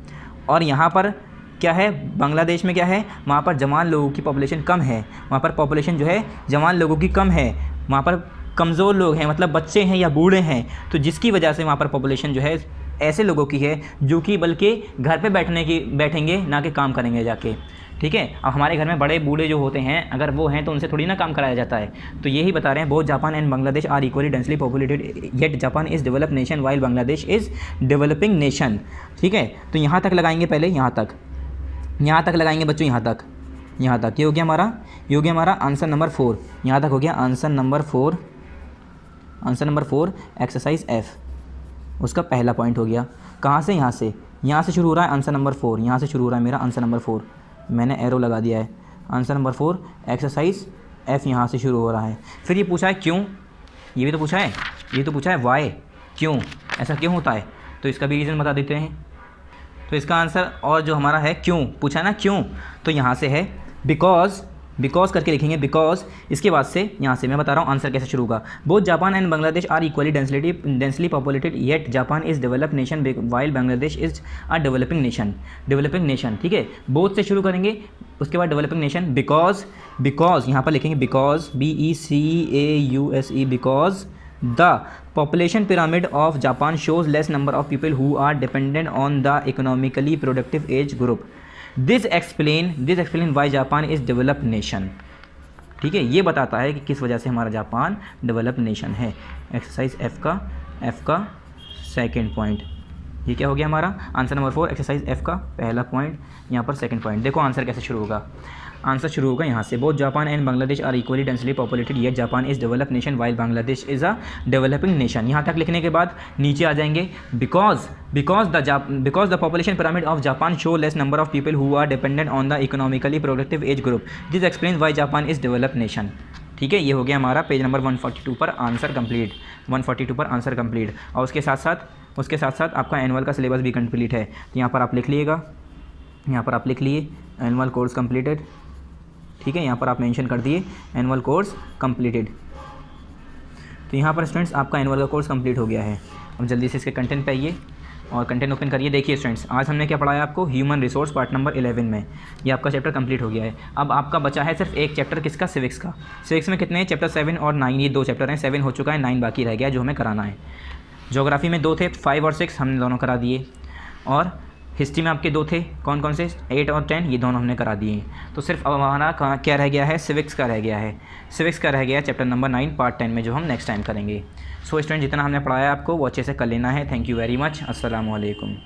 और यहाँ पर क्या है, बांग्लादेश में क्या है, वहाँ पर जवान लोगों की पॉपुलेशन कम है, वहाँ पर पॉपुलेशन जो है जवान लोगों की कम है, वहाँ पर कमज़ोर लोग हैं, मतलब बच्चे हैं या बूढ़े हैं, तो जिसकी वजह से वहाँ पर पॉपुलेशन जो है ऐसे लोगों की है जो कि बल्कि घर पे बैठेंगे ना कि काम करेंगे जाके, ठीक है। अब हमारे घर में बड़े बूढ़े जो होते हैं अगर वो हैं तो उनसे थोड़ी ना काम कराया जाता है। तो यही बता रहे हैं both Japan and Bangladesh are equally densely populated yet Japan is develop nation while Bangladesh is developing nation, ठीक है। तो यहाँ तक लगाएंगे, पहले यहाँ तक लगाएंगे बच्चों, यहाँ तक ये हो गया हमारा आंसर नंबर 4, यहाँ तक हो गया आंसर नंबर 4 एक्सरसाइज एफ, उसका पहला पॉइंट हो गया। कहाँ से? यहाँ से शुरू हो रहा है आंसर नंबर 4, यहाँ से शुरू हो रहा है मेरा आंसर नंबर 4, मैंने एरो लगा दिया है। आंसर नंबर 4 एक्सरसाइज एफ यहाँ से शुरू हो रहा है। फिर ये पूछा है क्यों, ये भी तो पूछा है, ये तो पूछा है वाई, क्यों, ऐसा क्यों होता है, तो इसका भी रीज़न बता देते हैं। तो इसका आंसर और जो हमारा है क्यों, पूछा है ना क्यों, तो यहाँ से है बिकॉज करके लिखेंगे, बिकॉज। इसके बाद से यहाँ से मैं बता रहा हूँ आंसर कैसे शुरू होगा। Both Japan and Bangladesh are equally densely populated yet Japan is develop nation while Bangladesh is a developing nation, ठीक है। बोथ से शुरू करेंगे, उसके बाद डेवलपिंग नेशन। बिकॉज यहाँ पर लिखेंगे because, BECAUSE, because the population pyramid of Japan shows less number of people who are dependent on the economically productive age group. This explain why Japan is developed nation, ठीक है। ये बताता है कि किस वजह से हमारा जापान डेवलप नेशन है। एक्सरसाइज एफ का सेकंड पॉइंट, ये क्या हो गया हमारा आंसर नंबर 4 एक्सरसाइज एफ का पहला पॉइंट, यहाँ पर सेकंड पॉइंट। देखो आंसर कैसे शुरू होगा, आंसर शुरू होगा यहाँ से। Both Japan and Bangladesh are equally densely populated yet Japan is develop nation while Bangladesh is a developing nation. यहाँ तक लिखने के बाद नीचे आ जाएंगे because the population pyramid of Japan show less number of people who are dependent on the economically productive age group, this explains why Japan is develop nation, ठीक है। ये हो गया हमारा पेज नंबर 142 पर आंसर कंप्लीट, 142 पर आंसर कंप्लीट। और उसके साथ साथ आपका एनुअल का सिलेबस भी कंप्लीट है। तो यहाँ पर आप लिख लीजिएगा, यहाँ पर आप लिख लिए एनुअल कोर्स कंप्लीटेड, ठीक है। यहाँ पर आप मेंशन कर दिए एनुअल कोर्स कंप्लीटेड। तो यहाँ पर स्टूडेंट्स आपका एनुअल का कोर्स कंप्लीट हो गया है। अब जल्दी से इसके कंटेंट पे आइए और कंटेंट ओपन करिए। देखिए स्टूडेंट्स, आज हमने क्या पढ़ाया आपको, ह्यूमन रिसोर्स पार्ट नंबर 11 में। ये आपका चैप्टर कंप्लीट हो गया है। अब आपका बचा है सिर्फ एक चैप्टर, किसका, सिविक्स का। सिविक्स में कितने चैप्टर 7 और 9, ये 2 चैप्टर हैं। 7 हो चुका है, 9 बाकी रह गया जो हमें कराना है। ज्योग्राफी में 2 थे, 5 और 6 हमने दोनों करा दिए, और हिस्ट्री में आपके 2 थे, कौन कौन से, 8 और 10, ये दोनों हमने करा दिए। तो सिर्फ अब हमारा क्या रह गया है, सिविक्स का रह गया है। सिविक्स का रह गया है चैप्टर नंबर 9 पार्ट 10 में, जो हम नेक्स्ट टाइम करेंगे। सो स्टूडेंट जितना हमने पढ़ाया आपको वो अच्छे से कर लेना है। Thank you very much. अस्सलाम वालेकुम।